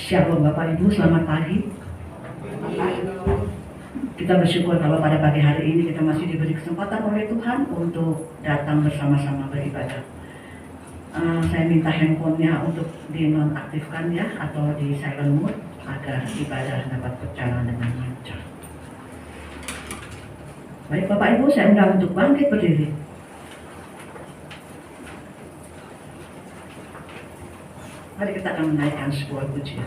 Shalom Bapak Ibu, selamat pagi. Kita bersyukur kalau pada pagi hari ini kita masih diberi kesempatan oleh Tuhan untuk datang bersama-sama beribadah. Saya minta handphonenya untuk dinonaktifkan ya, atau di silent mode agar ibadah dapat berjalan dengan lancar. Baik Bapak Ibu, saya undang untuk bangkit berdiri. Mari kita akan menaikkan sebuah pujian.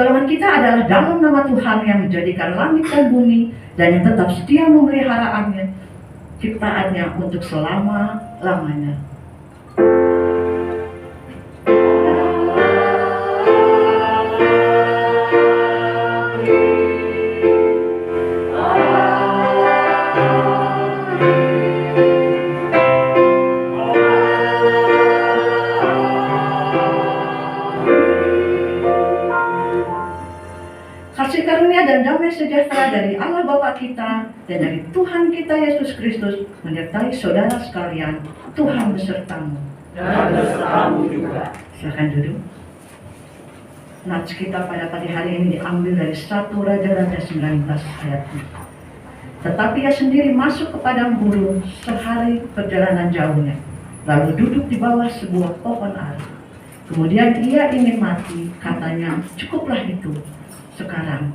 Pertolongan kita adalah dalam nama Tuhan yang menjadikan langit dan bumi dan yang tetap setia memeliharaannya, ciptaannya untuk selama-lamanya. Kasih karunia dan damai sejahtera dari Allah Bapa kita dan dari Tuhan kita Yesus Kristus menyertai saudara sekalian. Tuhan besertamu. Dan besertamu juga. Silakan duduk. Nats kita pada pagi hari ini diambil dari 1 Raja-Raja 19 ayat 4. Tetapi ia sendiri masuk ke padang gurun sehari perjalanan jauhnya, lalu duduk di bawah sebuah pohon ara. Kemudian ia ingin mati, katanya, cukuplah itu. Sekarang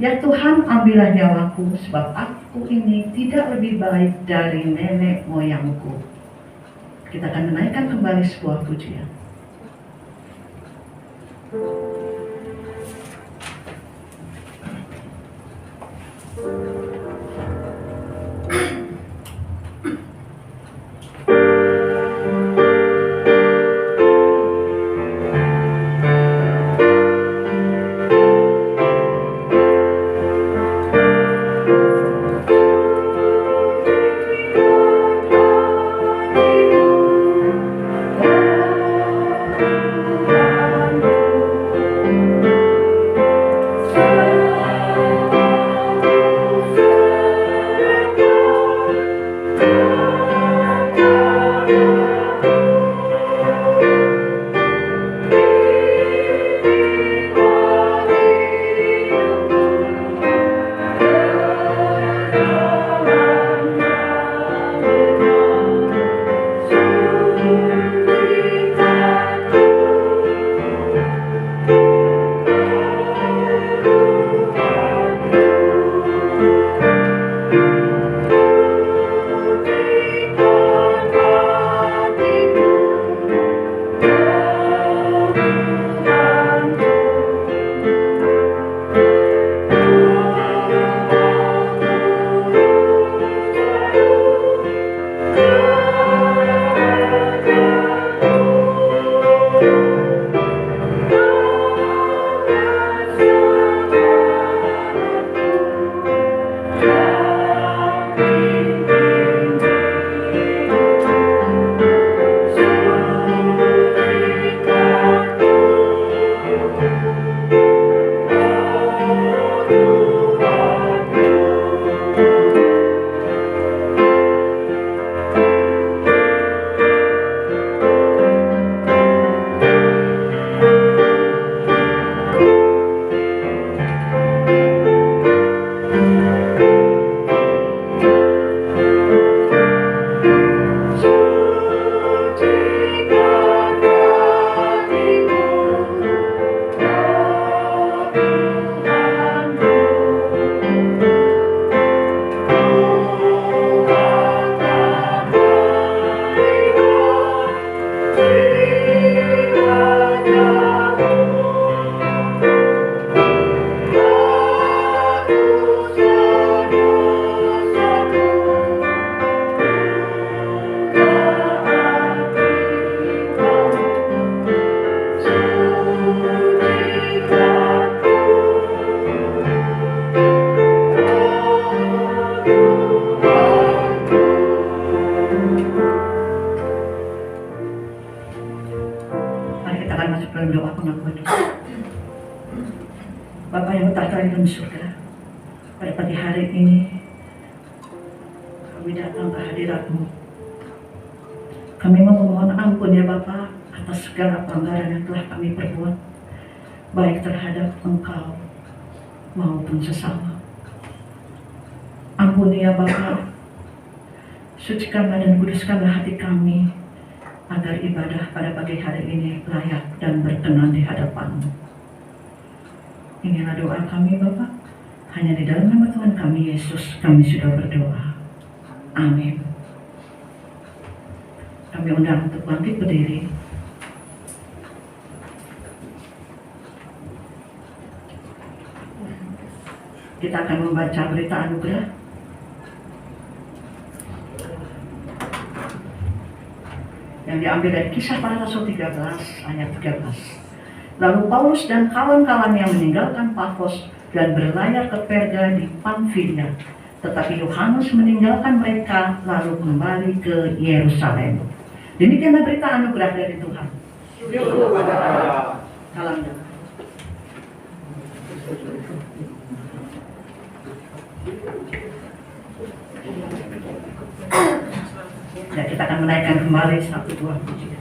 Ya Tuhan, ambillah nyawaku, sebab aku ini tidak lebih baik dari nenek moyangku. Kita akan menaikkan kembali sebuah pujian. Bapa yang bertahta di dalam surga, pada pagi hari ini kami datang ke hadirat-Mu. Kami memohon ampun ya Bapa atas segala pelanggaran yang telah kami perbuat, baik terhadap Engkau maupun sesama. Ampuni ya Bapa, sucikanlah dan kuduskanlah hati kami, agar ibadah pada pagi hari ini layak dan berkenan di hadapan-Mu. Inilah doa kami Bapa, hanya di dalam nama Tuhan kami Yesus kami sudah berdoa. Amin. Kami undang untuk bangkit berdiri. Kita akan membaca berita anugerah yang diambil dari Kisah Para Rasul 13 ayat 13. Lalu Paulus dan kawan-kawan yang meninggalkan Pafos dan berlayar ke Perga di Pamfilia, tetapi Yohanes meninggalkan mereka lalu kembali ke Yerusalem. Demikianlah berita anugerah dari Tuhan. Salam damai. Ya, kita akan menaikkan kembali satu dua pujian.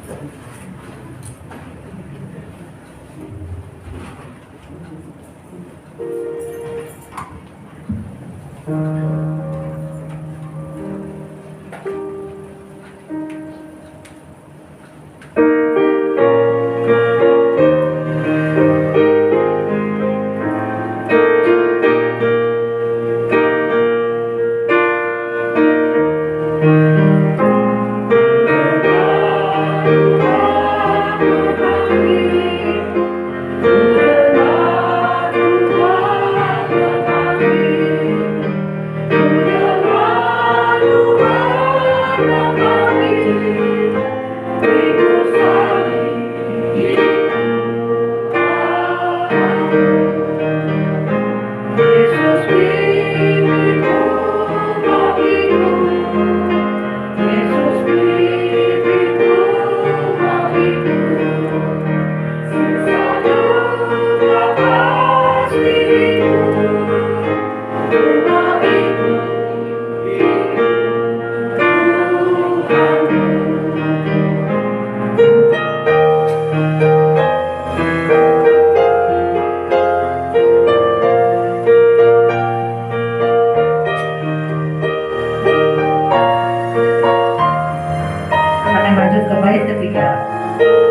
Akan lanjut ke bait ketiga.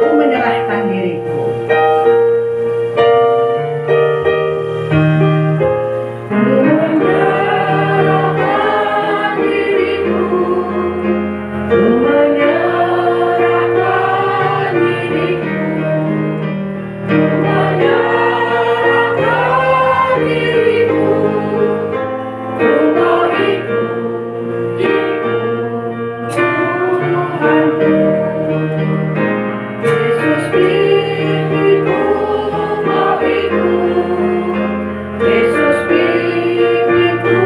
Ku menyerahkan diriku. Ku menyerahkan diriku. Ku menyerahkan diriku. Ku menyerahkan diriku. Ku mau ikut Tuhanku. Yesus pimpinku, mau ikut. Yesus pimpinku,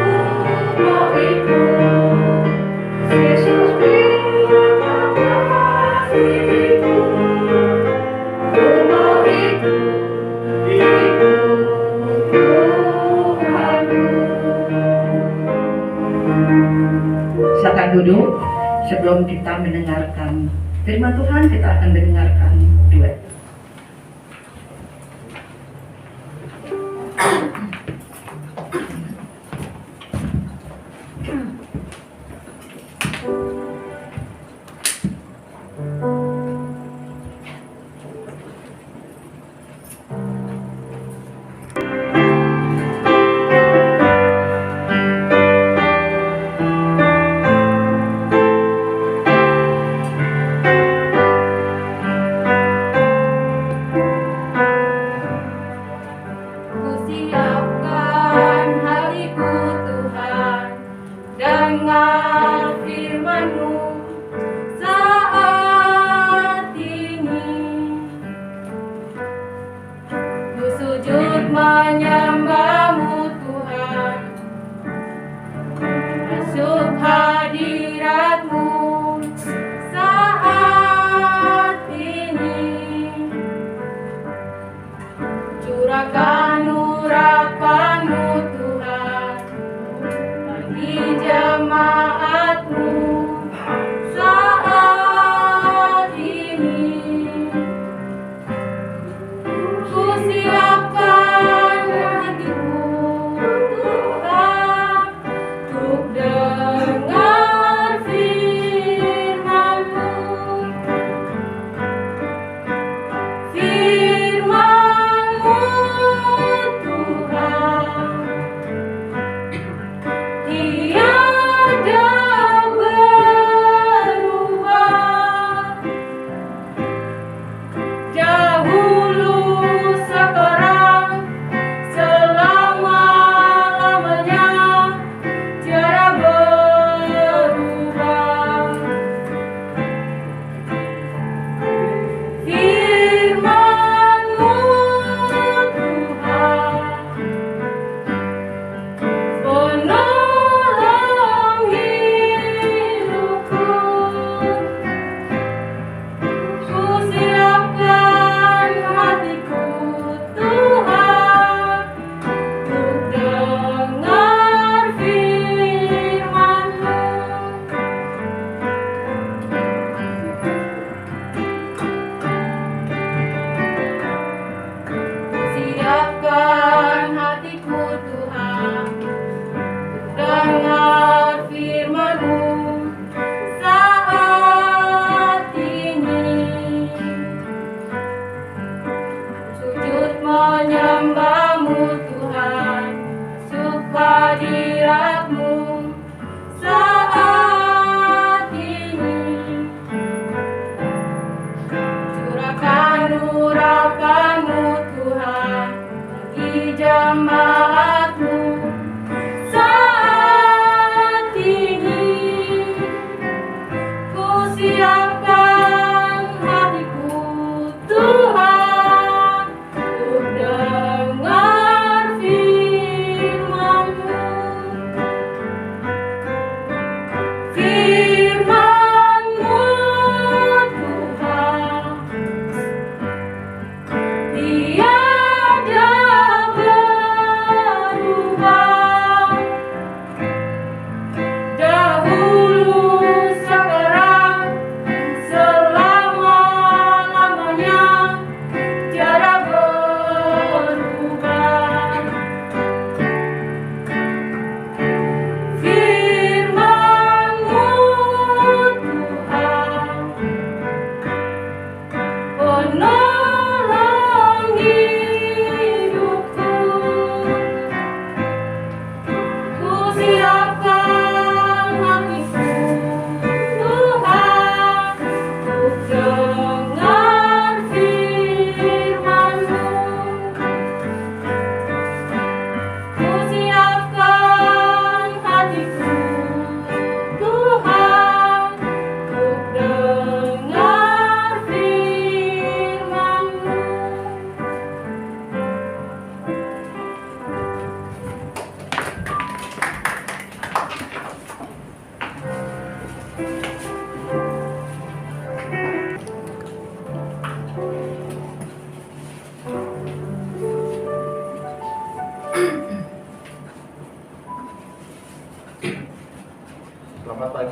mau ikut. Yesus pimpinku, ku mau ikut Tuhanku. Silakan duduk. Sebelum kita mendengarkan firman Tuhan, kita akan mendengarkan duet. Siapkan hatiku Tuhan dengan firman-Mu saat ini. Ku sujud menyembah-Mu Tuhan, masuk hadirat-Mu saat ini. Curahkan urapan-Mu Tuhan bagi jemaat-Mu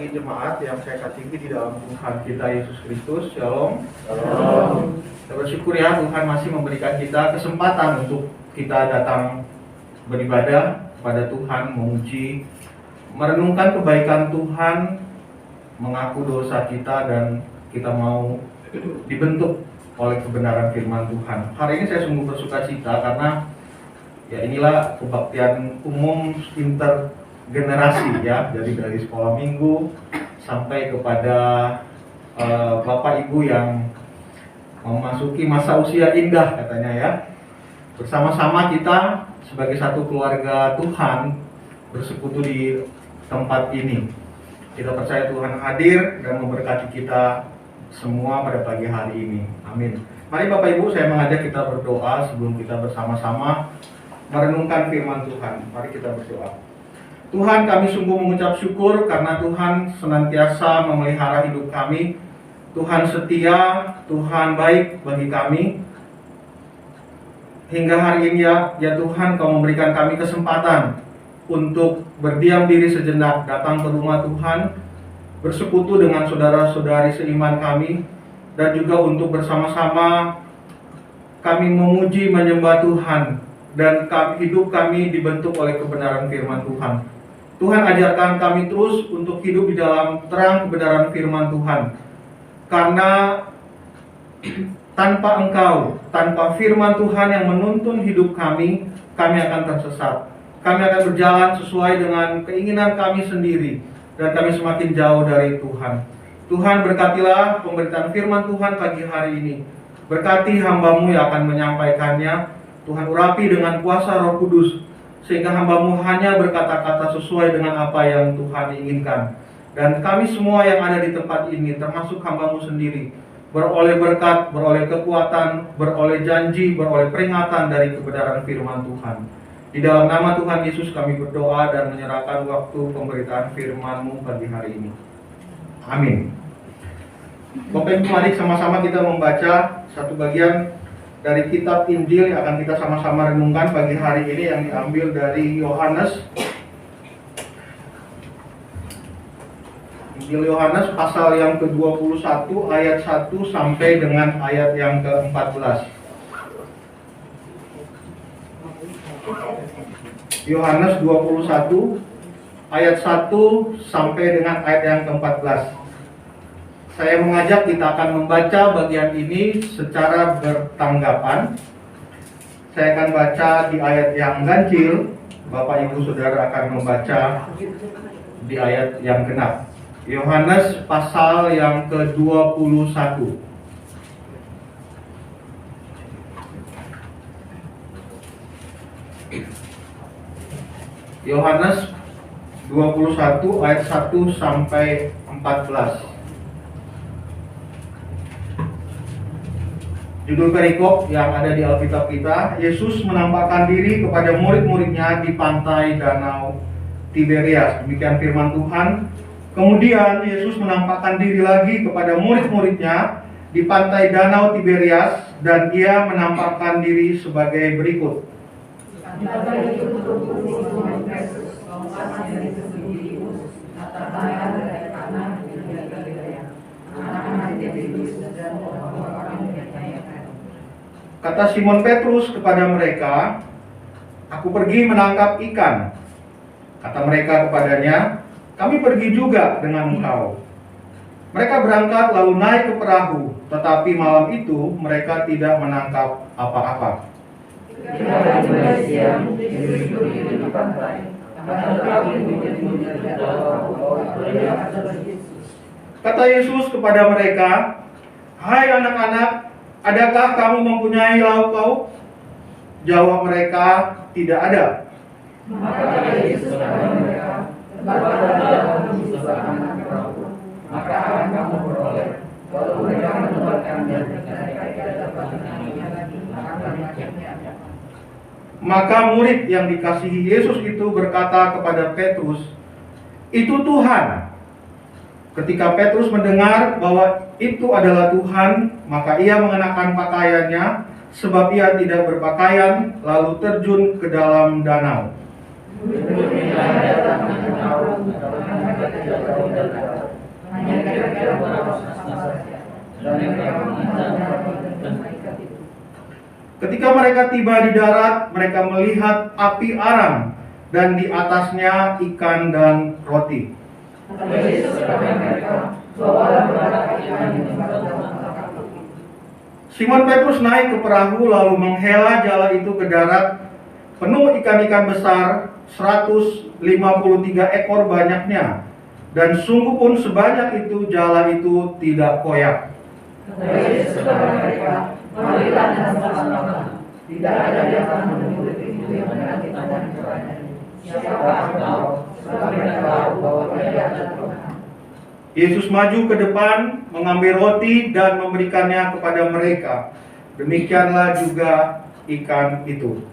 pagi jemaat yang saya kasihi di dalam Tuhan kita Yesus Kristus. Shalom. Shalom. Kita bersyukur ya Tuhan masih memberikan kita kesempatan untuk kita datang beribadah kepada Tuhan, memuji, merenungkan kebaikan Tuhan, mengaku dosa kita, dan kita mau dibentuk oleh kebenaran firman Tuhan. Hari ini saya sungguh bersuka cita karena ya inilah kebaktian umum intergenerasi ya, dari sekolah minggu sampai kepada Bapak Ibu yang memasuki masa usia indah katanya ya. Bersama-sama kita sebagai satu keluarga Tuhan bersekutu di tempat ini. Kita percaya Tuhan hadir dan memberkati kita semua pada pagi hari ini. Amin. Mari Bapak Ibu, saya mengajak kita berdoa sebelum kita bersama-sama merenungkan firman Tuhan. Mari kita berdoa. Tuhan, kami sungguh mengucap syukur karena Tuhan senantiasa memelihara hidup kami. Tuhan setia, Tuhan baik bagi kami. Hingga hari ini ya Tuhan, Kau memberikan kami kesempatan untuk berdiam diri sejenak, datang ke rumah Tuhan, bersekutu dengan saudara-saudari seiman kami, dan juga untuk bersama-sama kami memuji, menyembah Tuhan, dan hidup kami dibentuk oleh kebenaran firman Tuhan. Tuhan, ajarkan kami terus untuk hidup di dalam terang kebenaran firman Tuhan, karena tanpa Engkau, tanpa firman Tuhan yang menuntun hidup kami akan tersesat. Kami akan berjalan sesuai dengan keinginan kami sendiri, dan kami semakin jauh dari Tuhan. Tuhan, berkatilah pemberitaan firman Tuhan pagi hari ini. Berkati hamba-Mu yang akan menyampaikannya. Tuhan, urapi dengan kuasa Roh Kudus, sehingga hamba-Mu hanya berkata-kata sesuai dengan apa yang Tuhan inginkan. Dan kami semua yang ada di tempat ini, termasuk hamba-Mu sendiri, beroleh berkat, beroleh kekuatan, beroleh janji, beroleh peringatan dari kebenaran firman Tuhan. Di dalam nama Tuhan Yesus kami berdoa dan menyerahkan waktu pemberitaan firman-Mu pagi hari ini. Amin. Bapak Ibu, mari sama-sama kita membaca satu bagian dari kitab Injil yang akan kita sama-sama renungkan pagi hari ini, yang diambil dari Yohanes. Injil Yohanes pasal yang ke-21 ayat 1 sampai dengan ayat yang ke-14. Yohanes 21 ayat 1 sampai dengan ayat yang ke-14. Saya mengajak kita akan membaca bagian ini secara bertanggapan. Saya akan baca di ayat yang ganjil, Bapak Ibu Saudara akan membaca di ayat yang genap. Yohanes pasal yang ke-21. Yohanes 21 ayat 1 sampai 14. Judul perikop yang ada di Alkitab kita, Yesus menampakkan diri kepada murid-muridnya di pantai Danau Tiberias. Demikian firman Tuhan. Kemudian Yesus menampakkan diri lagi kepada murid-muridnya di pantai Danau Tiberias, dan Ia menampakkan diri sebagai berikut. Kata Simon Petrus kepada mereka, "Aku pergi menangkap ikan." Kata mereka kepadanya, "Kami pergi juga dengan engkau." Mereka berangkat lalu naik ke perahu, tetapi malam itu mereka tidak menangkap apa-apa. Kata Yesus kepada mereka, "Hai anak-anak, adakah kamu mempunyai lauk pauk?" Jawab mereka, "Tidak ada." Maka Yesus kepada mereka, maka akan kamu beroleh. Kalau mereka menemukannya, mereka tidak dapat Maka murid yang dikasihi Yesus itu berkata kepada Petrus, "Itu Tuhan." Ketika Petrus mendengar bahwa itu adalah Tuhan, maka ia mengenakan pakaiannya, sebab ia tidak berpakaian, lalu terjun ke dalam danau. Ketika mereka tiba di darat, mereka melihat api arang dan di atasnya ikan dan roti. Simon Petrus naik ke perahu lalu menghela jala itu ke darat, penuh ikan-ikan besar, 153 ekor banyaknya, dan sungguh pun sebanyak itu jala itu tidak koyak. Tidak ada di antara murid itu yang menanti Tuhan kepadanya. Siapa engkau? Sebab mereka tahu bahwa dia adalah Tuhan. Yesus maju ke depan, mengambil roti dan memberikannya kepada mereka. Demikianlah juga ikan itu.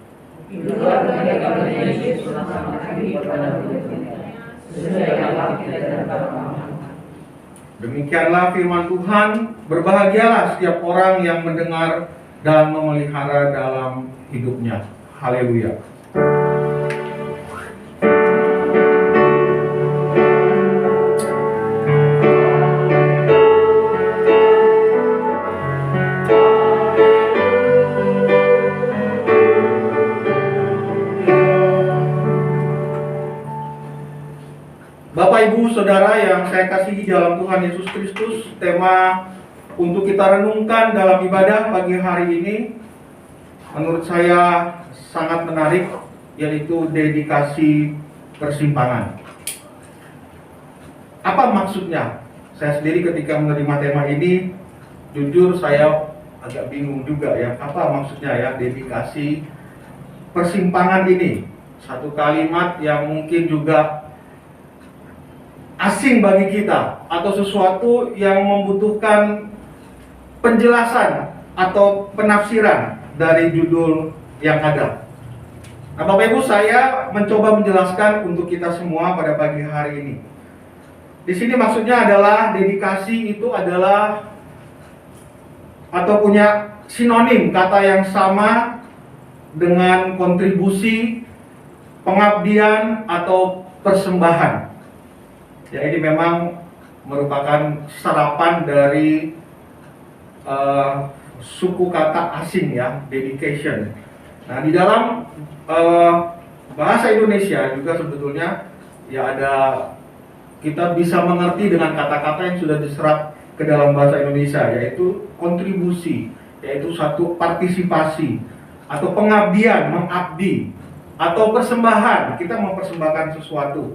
Itulah mereka Yesus bersama kami kepada murid-murid. Sesuai apa kita dapat paham. Demikianlah firman Tuhan. Berbahagialah setiap orang yang mendengar dan memelihara dalam hidupnya. Haleluya. Bapak, Ibu, Saudara yang saya kasihi dalam Tuhan Yesus Kristus, tema untuk kita renungkan dalam ibadah pagi hari ini menurut saya sangat menarik, yaitu dedikasi persimpangan. Apa maksudnya? Saya sendiri ketika menerima tema ini, jujur saya agak bingung juga ya, apa maksudnya ya dedikasi persimpangan ini? Satu kalimat yang mungkin juga asing bagi kita, atau sesuatu yang membutuhkan penjelasan atau penafsiran dari judul yang ada. Nah, Bapak Ibu, saya mencoba menjelaskan untuk kita semua pada pagi hari ini. Di sini maksudnya adalah dedikasi itu adalah atau punya sinonim kata yang sama dengan kontribusi, pengabdian atau persembahan. Ya, ini memang merupakan serapan dari suku kata asing ya, dedication. Nah, di dalam bahasa Indonesia juga sebetulnya ya ada, kita bisa mengerti dengan kata-kata yang sudah diserap ke dalam bahasa Indonesia, yaitu kontribusi, yaitu satu partisipasi atau pengabdian, mengabdi, atau persembahan, kita mempersembahkan sesuatu.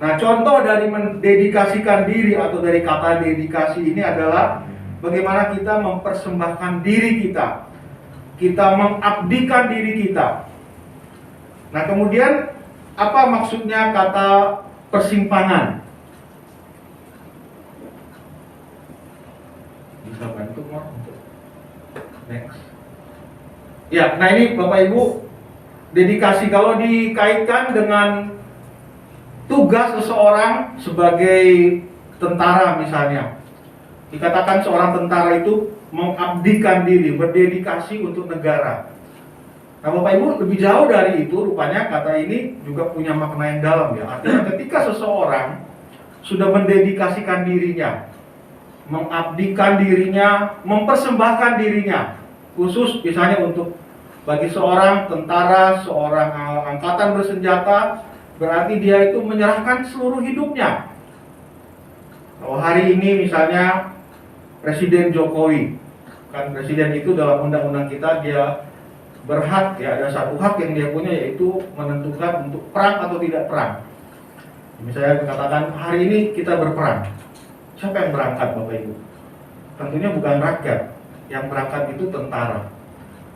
Nah, contoh dari mendedikasikan diri atau dari kata dedikasi ini adalah bagaimana kita mempersembahkan diri kita, kita mengabdikan diri kita. Nah, kemudian apa maksudnya kata persimpangan? Bisa bantu Mar untuk next. Ya, nah ini Bapak Ibu, dedikasi kalau dikaitkan dengan tugas seseorang sebagai tentara misalnya. Dikatakan seorang tentara itu mengabdikan diri, berdedikasi untuk negara. Nah, Bapak Ibu, lebih jauh dari itu, rupanya kata ini juga punya makna yang dalam ya. Artinya ketika seseorang sudah mendedikasikan dirinya, mengabdikan dirinya, mempersembahkan dirinya, khusus misalnya untuk bagi seorang tentara, seorang angkatan bersenjata, berarti dia itu menyerahkan seluruh hidupnya. Kalau hari ini misalnya Presiden Jokowi, kan presiden itu dalam undang-undang kita dia berhak ya, ada satu hak yang dia punya, yaitu menentukan untuk perang atau tidak perang. Misalnya dikatakan hari ini kita berperang, siapa yang berangkat Bapak Ibu? Tentunya bukan rakyat, yang berangkat itu tentara.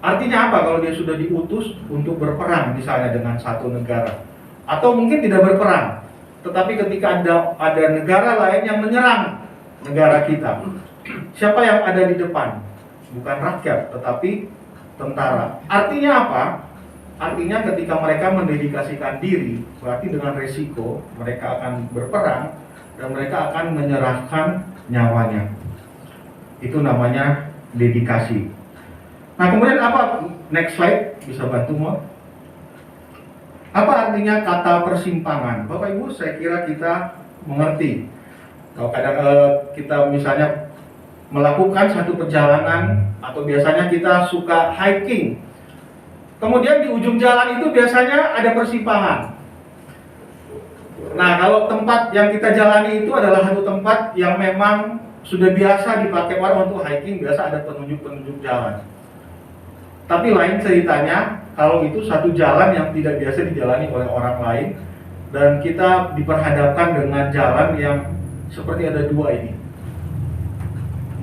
Artinya apa kalau dia sudah diutus untuk berperang misalnya dengan satu negara, atau mungkin tidak berperang, tetapi ketika ada negara lain yang menyerang negara kita, siapa yang ada di depan? Bukan rakyat, tetapi tentara. Artinya apa? Artinya ketika mereka mendedikasikan diri, berarti dengan resiko mereka akan berperang dan mereka akan menyerahkan nyawanya. Itu namanya dedikasi. Nah, kemudian apa? Next slide, bisa bantu Mo? Apa artinya kata persimpangan? Bapak Ibu, saya kira kita mengerti. Kalau kadang kita misalnya melakukan satu perjalanan, atau biasanya kita suka hiking, kemudian di ujung jalan itu biasanya ada persimpangan. Nah, kalau tempat yang kita jalani itu adalah satu tempat yang memang sudah biasa dipakai orang untuk hiking, biasa ada penunjuk-penunjuk jalan. Tapi lain ceritanya kalau itu satu jalan yang tidak biasa dijalani oleh orang lain, dan kita diperhadapkan dengan jalan yang seperti ada dua ini.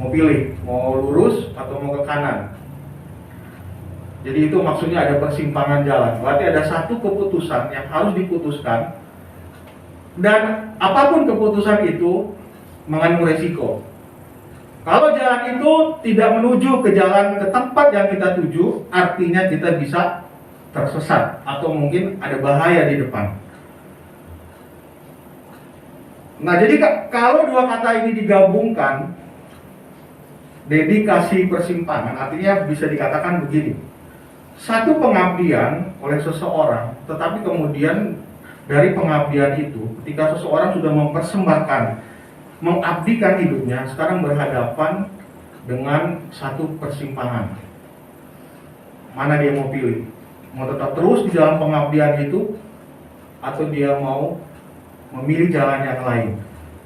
Mau pilih, mau lurus atau mau ke kanan. Jadi itu maksudnya ada persimpangan jalan. Berarti ada satu keputusan yang harus diputuskan, dan apapun keputusan itu mengandung resiko. Kalau jalan itu tidak menuju ke jalan ke tempat yang kita tuju, artinya kita bisa tersesat atau mungkin ada bahaya di depan. Nah, jadi kalau dua kata ini digabungkan, dedikasi persimpangan, artinya bisa dikatakan begini. Satu pengabdian oleh seseorang, tetapi kemudian dari pengabdian itu, ketika seseorang sudah mempersembahkan, mengabdikan hidupnya, sekarang berhadapan dengan satu persimpangan. Mana dia mau pilih? Mau tetap terus di dalam pengabdian itu, atau dia mau memilih jalan yang lain?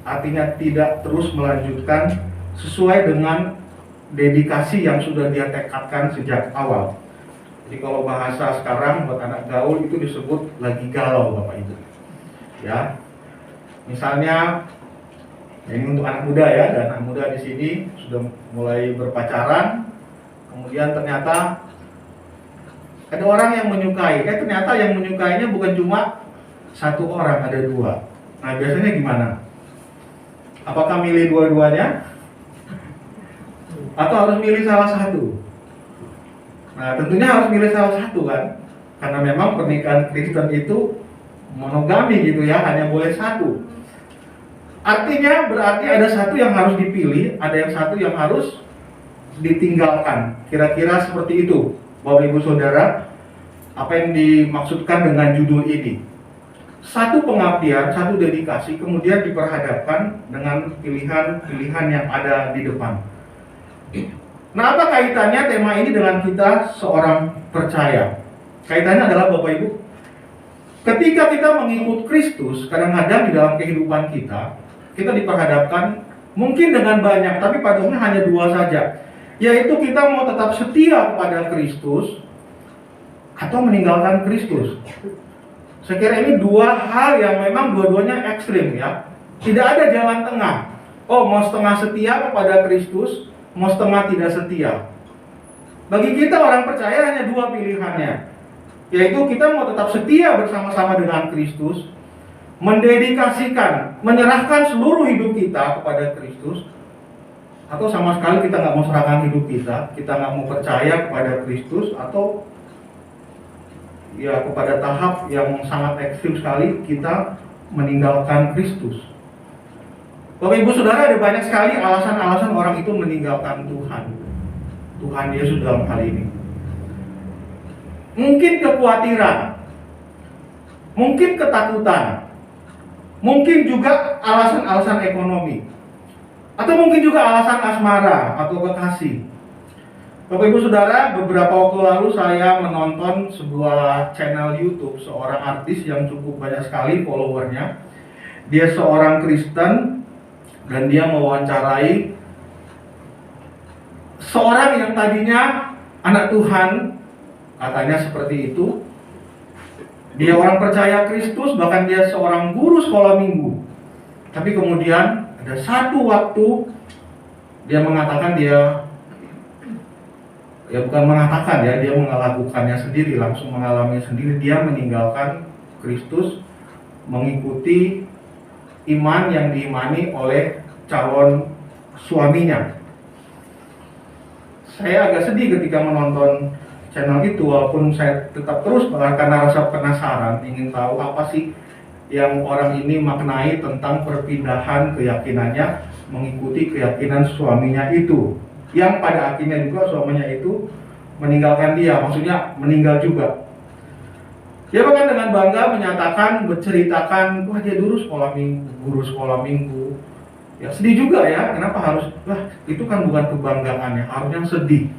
Artinya tidak terus melanjutkan sesuai dengan dedikasi yang sudah dia tekadkan sejak awal. Jadi kalau bahasa sekarang buat anak gaul itu disebut lagi galau, Bapak Ibu. Ya. Misalnya ini untuk anak muda ya, dan anak muda di sini sudah mulai berpacaran, kemudian ternyata ada orang yang menyukai, ternyata yang menyukainya bukan cuma satu orang, ada dua. Nah, biasanya gimana? Apakah milih dua-duanya? Atau harus milih salah satu? Nah, tentunya harus milih salah satu kan, karena memang pernikahan Kristen itu monogami gitu ya, hanya boleh satu. Artinya berarti ada satu yang harus dipilih, ada yang satu yang harus ditinggalkan. Kira-kira seperti itu, Bapak Ibu Saudara, apa yang dimaksudkan dengan judul ini. Satu pengabdian, satu dedikasi, kemudian diperhadapkan dengan pilihan-pilihan yang ada di depan. Nah, apa kaitannya tema ini dengan kita seorang percaya? Kaitannya adalah Bapak Ibu, ketika kita mengikut Kristus, kadang-kadang di dalam kehidupan kita diperhadapkan mungkin dengan banyak, tapi pada umumnya hanya dua saja, yaitu kita mau tetap setia kepada Kristus atau meninggalkan Kristus. Saya kira ini dua hal yang memang dua-duanya ekstrim ya, tidak ada jalan tengah. Oh, mau setengah setia kepada Kristus, mau setengah tidak setia. Bagi kita orang percaya hanya dua pilihannya, yaitu kita mau tetap setia bersama-sama dengan Kristus, mendedikasikan, menyerahkan seluruh hidup kita kepada Kristus, atau sama sekali kita nggak mau serahkan hidup kita nggak mau percaya kepada Kristus, atau ya kepada tahap yang sangat ekstrim sekali kita meninggalkan Kristus. Bapak Ibu Saudara, ada banyak sekali alasan-alasan orang itu meninggalkan Tuhan Yesus dalam hal ini. Mungkin kekhawatiran, mungkin ketakutan, mungkin juga alasan-alasan ekonomi, atau mungkin juga alasan asmara atau kekasih. Bapak Ibu Saudara, beberapa waktu lalu saya menonton sebuah channel YouTube seorang artis yang cukup banyak sekali followernya. Dia seorang Kristen dan dia mewawancarai seorang yang tadinya anak Tuhan, katanya seperti itu. Dia orang percaya Kristus, bahkan dia seorang guru sekolah minggu. Tapi kemudian ada satu waktu dia mengatakan dia bukan mengatakan ya, dia melakukannya sendiri, langsung mengalami sendiri. Dia meninggalkan Kristus, mengikuti iman yang diimani oleh calon suaminya. Saya agak sedih ketika menonton channel itu, walaupun saya tetap terus karena rasa penasaran, ingin tahu apa sih yang orang ini maknai tentang perpindahan keyakinannya mengikuti keyakinan suaminya itu, yang pada akhirnya juga suaminya itu meninggalkan dia, maksudnya meninggal juga. Dia bahkan dengan bangga menyatakan, berceritakan, wah dia dulu guru sekolah minggu, Ya sedih juga ya, kenapa harus, itu kan bukan kebanggaannya, harusnya sedih.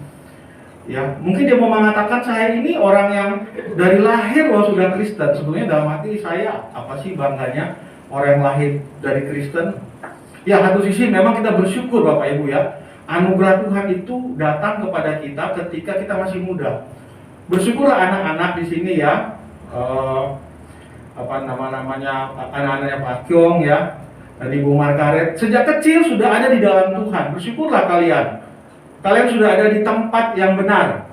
Ya, mungkin dia mau mengatakan saya ini orang yang dari lahir loh sudah Kristen. Sebetulnya dalam hati saya, apa sih bangganya orang yang lahir dari Kristen? Ya, satu sisi memang kita bersyukur Bapak Ibu ya. Anugerah Tuhan itu datang kepada kita ketika kita masih muda. Bersyukurlah anak-anak di sini ya. Namanya anak-anaknya Pak Kyong ya, dan Ibu Margaret sejak kecil sudah ada di dalam Tuhan. Bersyukurlah kalian. Kalian sudah ada di tempat yang benar.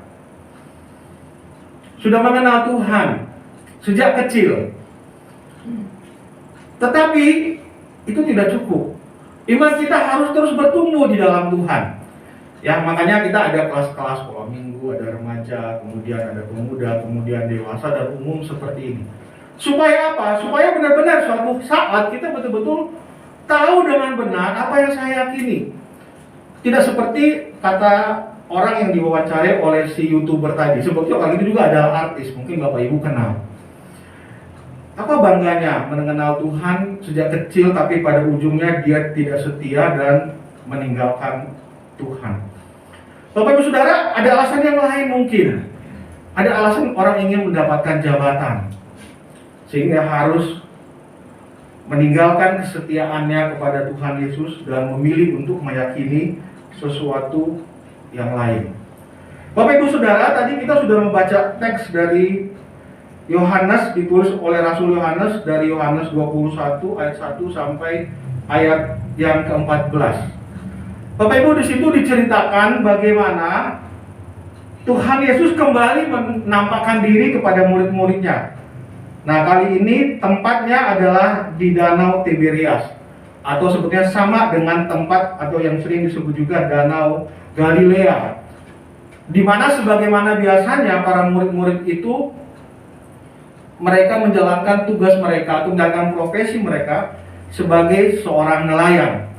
Sudah mengenal Tuhan sejak kecil. Tetapi itu tidak cukup. Iman kita harus terus bertumbuh di dalam Tuhan. Ya, makanya kita ada kelas-kelas sekolah minggu, ada remaja, kemudian ada pemuda, kemudian dewasa dan umum seperti ini. Supaya apa? Supaya benar-benar suatu saat kita betul-betul tahu dengan benar apa yang saya yakini. Tidak seperti kata orang yang diwawancarai oleh si YouTuber tadi. Sebetulnya orang itu juga adalah artis, mungkin Bapak Ibu kenal. Apa bangganya mengenal Tuhan sejak kecil tapi pada ujungnya dia tidak setia dan meninggalkan Tuhan. Bapak Ibu Saudara, ada alasan yang lain mungkin. Ada alasan orang ingin mendapatkan jabatan, sehingga harus meninggalkan kesetiaannya kepada Tuhan Yesus dan memilih untuk meyakini sesuatu yang lain. Bapak Ibu Saudara, tadi kita sudah membaca teks dari Yohanes, ditulis oleh Rasul Yohanes dari Yohanes 21 ayat 1 sampai ayat yang ke-14. Bapak Ibu, di situ diceritakan bagaimana Tuhan Yesus kembali menampakkan diri kepada murid-muridnya. Nah, kali ini tempatnya adalah di Danau Tiberias, atau sebetulnya sama dengan tempat atau yang sering disebut juga Danau Galilea, di mana sebagaimana biasanya para murid-murid itu mereka menjalankan tugas mereka, menjalankan profesi mereka sebagai seorang nelayan.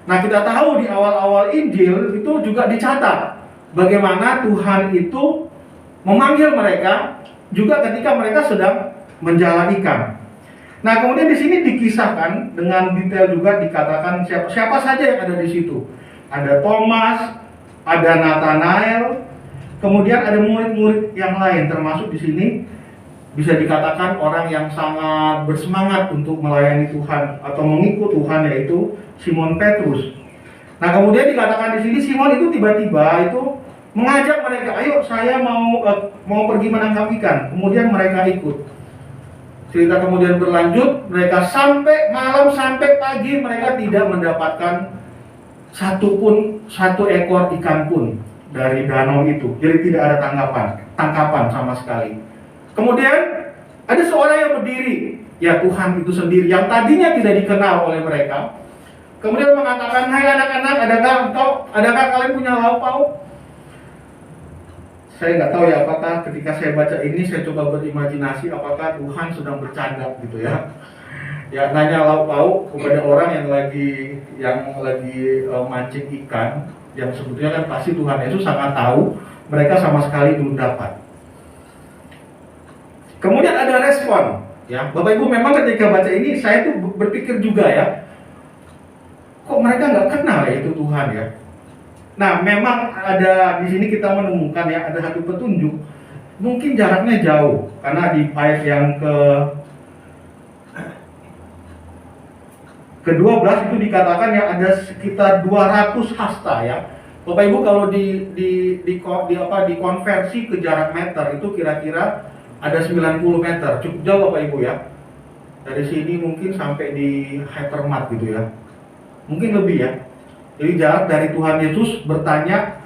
Nah, kita tahu di awal-awal Injil itu juga dicatat bagaimana Tuhan itu memanggil mereka juga ketika mereka sedang menjala ikan. Nah, kemudian di sini dikisahkan dengan detail juga, dikatakan siapa saja yang ada di situ. Ada Thomas, ada Nathanael, kemudian ada murid-murid yang lain, termasuk di sini bisa dikatakan orang yang sangat bersemangat untuk melayani Tuhan atau mengikut Tuhan, yaitu Simon Petrus. Nah, kemudian dikatakan di sini Simon itu tiba-tiba itu mengajak mereka, ayo saya mau pergi menangkap ikan. Kemudian mereka ikut. Cerita kemudian berlanjut, mereka sampai malam sampai pagi mereka tidak mendapatkan satu ekor ikan pun dari danau itu. Jadi tidak ada tangkapan sama sekali. Kemudian ada seorang yang berdiri, ya Tuhan itu sendiri, yang tadinya tidak dikenal oleh mereka. Kemudian mengatakan, hai anak-anak, adakah kalian punya lauk pauk? Saya nggak tahu ya apakah ketika saya baca ini saya coba berimajinasi apakah Tuhan sedang bercanda gitu ya. Ya, nanya lauk pauk kepada orang yang lagi mancing ikan, yang sebetulnya kan pasti Tuhan Yesus sangat tahu mereka sama sekali belum dapat. Kemudian ada respon, ya Bapak Ibu, memang ketika baca ini saya tuh berpikir juga ya, kok mereka nggak kenal ya itu Tuhan ya. Nah, memang ada di sini kita menemukan ya ada satu petunjuk, mungkin jaraknya jauh karena di ayat yang ke-12 itu dikatakan ya ada sekitar 200 hasta ya. Bapak Ibu kalau dikonversi ke jarak meter itu kira-kira ada 90 meter, cukup jauh Bapak Ibu ya. Dari sini mungkin sampai di Hypermart gitu ya. Mungkin lebih ya. Jadi jarak dari Tuhan Yesus bertanya,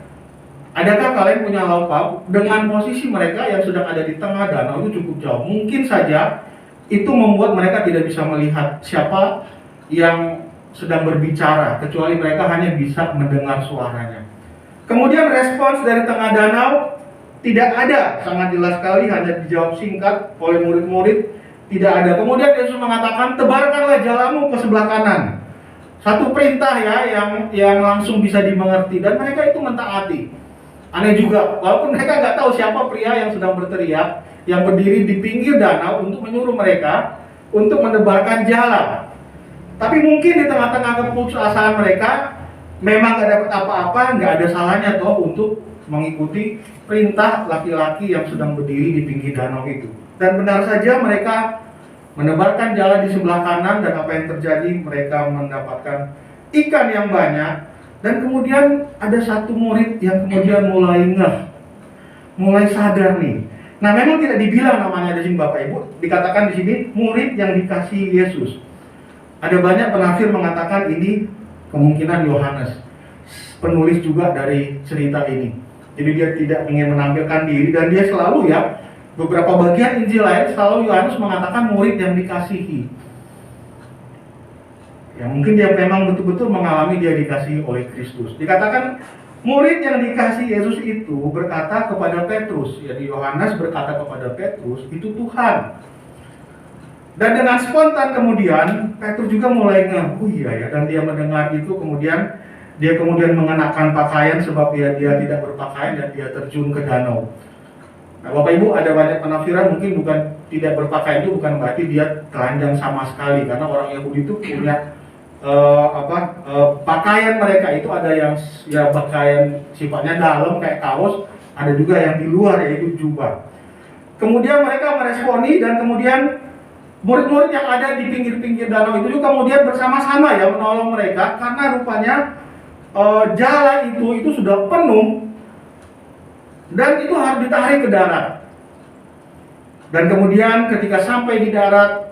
adakah kalian punya lauk pauk? Dengan posisi mereka yang sedang ada di tengah danau itu cukup jauh. Mungkin saja itu membuat mereka tidak bisa melihat siapa yang sedang berbicara, kecuali mereka hanya bisa mendengar suaranya. Kemudian respons dari tengah danau tidak ada, sangat jelas sekali, hanya dijawab singkat oleh murid-murid, tidak ada. Kemudian Yesus mengatakan, tebarkanlah jalamu ke sebelah kanan. Satu perintah ya yang langsung bisa dimengerti, dan mereka itu mentaati. Aneh juga, walaupun mereka nggak tahu siapa pria yang sedang berteriak, yang berdiri di pinggir danau untuk menyuruh mereka untuk menebarkan jala. Tapi mungkin di tengah-tengah keputusasaan mereka memang gak dapat apa-apa, gak ada salahnya toh untuk mengikuti perintah laki-laki yang sedang berdiri di pinggir danau itu. Dan benar saja mereka menebarkan jala di sebelah kanan, dan apa yang terjadi, mereka mendapatkan ikan yang banyak. Dan kemudian ada satu murid yang kemudian mulai mulai sadar nih. Nah, memang tidak dibilang namanya di sini Bapak Ibu, dikatakan di sini murid yang dikasihi Yesus. Ada banyak penafsir mengatakan ini kemungkinan Yohanes, penulis juga dari cerita ini. Jadi dia tidak ingin menampilkan diri, dan dia selalu beberapa bagian Injil lain selalu Yohanes mengatakan murid yang dikasihi. Ya mungkin dia memang betul-betul mengalami dia dikasihi oleh Kristus. Dikatakan murid yang dikasihi Yesus itu berkata kepada Petrus, jadi Yohanes berkata kepada Petrus, itu Tuhan. Dan dengan spontan kemudian Petrus juga mulai dan dia mendengar itu, kemudian dia mengenakan pakaian sebab dia tidak berpakaian, dan dia terjun ke danau. Nah, Bapak Ibu, ada banyak penafsiran, mungkin bukan tidak berpakaian itu bukan berarti dia telanjang sama sekali, karena orang Yahudi itu punya pakaian mereka itu ada yang pakaian sifatnya dalam kayak kaos, ada juga yang di luar yaitu jubah. Kemudian mereka meresponi, dan kemudian murid-murid yang ada di pinggir-pinggir danau itu juga kemudian bersama-sama menolong mereka, karena rupanya jala itu sudah penuh dan itu harus ditarik ke darat. Dan kemudian ketika sampai di darat,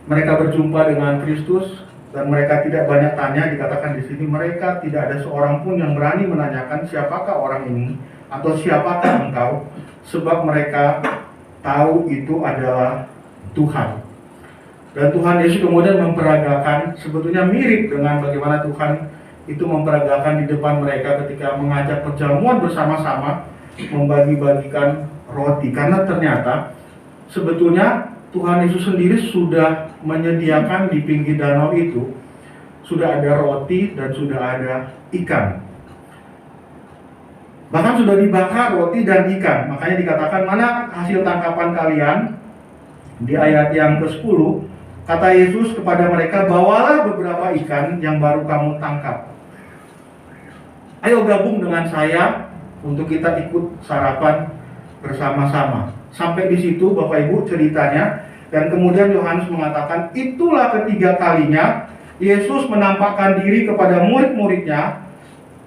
mereka berjumpa dengan Kristus, dan mereka tidak banyak tanya. Dikatakan di sini mereka tidak ada seorang pun yang berani menanyakan siapakah orang ini atau siapakah engkau, sebab mereka tahu itu adalah Tuhan. Dan Tuhan Yesus kemudian memperagakan, sebetulnya mirip dengan bagaimana Tuhan itu memperagakan di depan mereka ketika mengajak perjamuan bersama-sama, membagi-bagikan roti. Karena ternyata sebetulnya Tuhan Yesus sendiri sudah menyediakan di pinggir danau itu, sudah ada roti dan sudah ada ikan. Bahkan sudah dibakar roti dan ikan. Makanya dikatakan, mana hasil tangkapan kalian? Di ayat yang ke-10, kata Yesus kepada mereka, bawalah beberapa ikan yang baru kamu tangkap. Ayo gabung dengan saya untuk kita ikut sarapan bersama-sama. Sampai di situ Bapak Ibu ceritanya. Dan kemudian Yohanes mengatakan, itulah ketiga kalinya Yesus menampakkan diri kepada murid-muridnya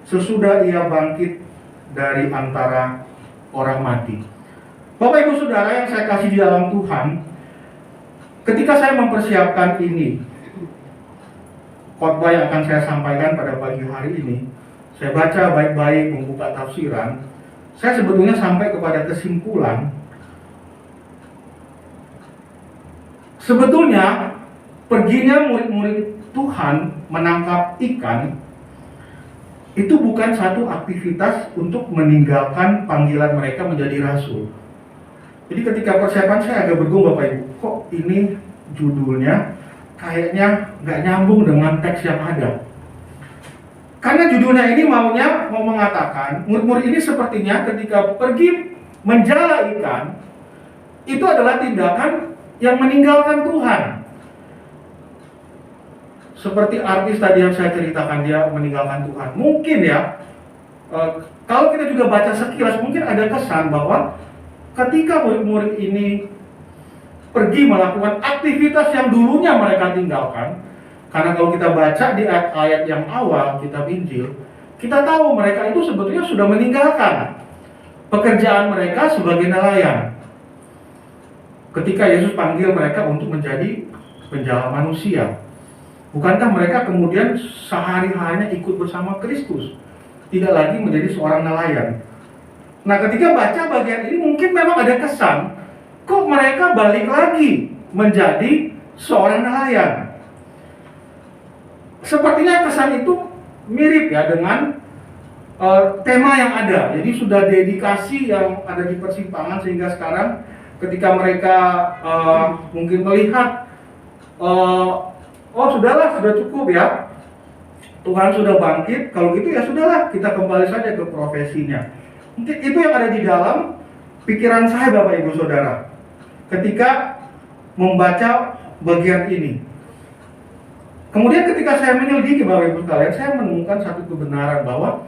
sesudah ia bangkit dari antara orang mati. Bapak Ibu Saudara yang saya kasih di dalam Tuhan, ketika saya mempersiapkan ini, khotbah yang akan saya sampaikan pada pagi hari ini, saya baca baik-baik, membuka tafsiran, saya sebetulnya sampai kepada kesimpulan, sebetulnya perginya murid-murid Tuhan menangkap ikan itu bukan satu aktivitas untuk meninggalkan panggilan mereka menjadi rasul. Jadi ketika persiapan saya agak bergumul, Bapak Ibu, kok ini judulnya kayaknya nggak nyambung dengan teks yang ada. Karena judulnya ini mau mengatakan murid-murid ini sepertinya ketika pergi menjala ikan itu adalah tindakan yang meninggalkan Tuhan. Seperti artis tadi yang saya ceritakan, dia meninggalkan Tuhan. Mungkin kalau kita juga baca sekilas, mungkin ada kesan bahwa ketika murid-murid ini pergi melakukan aktivitas yang dulunya mereka tinggalkan, karena kalau kita baca di ayat yang awal kitab Injil, kita tahu mereka itu sebetulnya sudah meninggalkan pekerjaan mereka sebagai nelayan. Ketika Yesus panggil mereka untuk menjadi penjala manusia, bukankah mereka kemudian sehari-harinya ikut bersama Kristus, tidak lagi menjadi seorang nelayan? Nah, ketika baca bagian ini mungkin memang ada kesan, kok mereka balik lagi menjadi seorang nelayan? Sepertinya kesan itu mirip dengan tema yang ada. Jadi sudah dedikasi yang ada di persimpangan, sehingga sekarang ketika mereka mungkin melihat sudahlah, sudah cukup ya, Tuhan sudah bangkit, kalau gitu ya sudahlah, kita kembali saja ke profesinya. Mungkin itu yang ada di dalam pikiran saya, Bapak Ibu Saudara, ketika membaca bagian ini. Kemudian ketika saya menyelidiki Bapak Ibu sekalian, saya menemukan satu kebenaran bahwa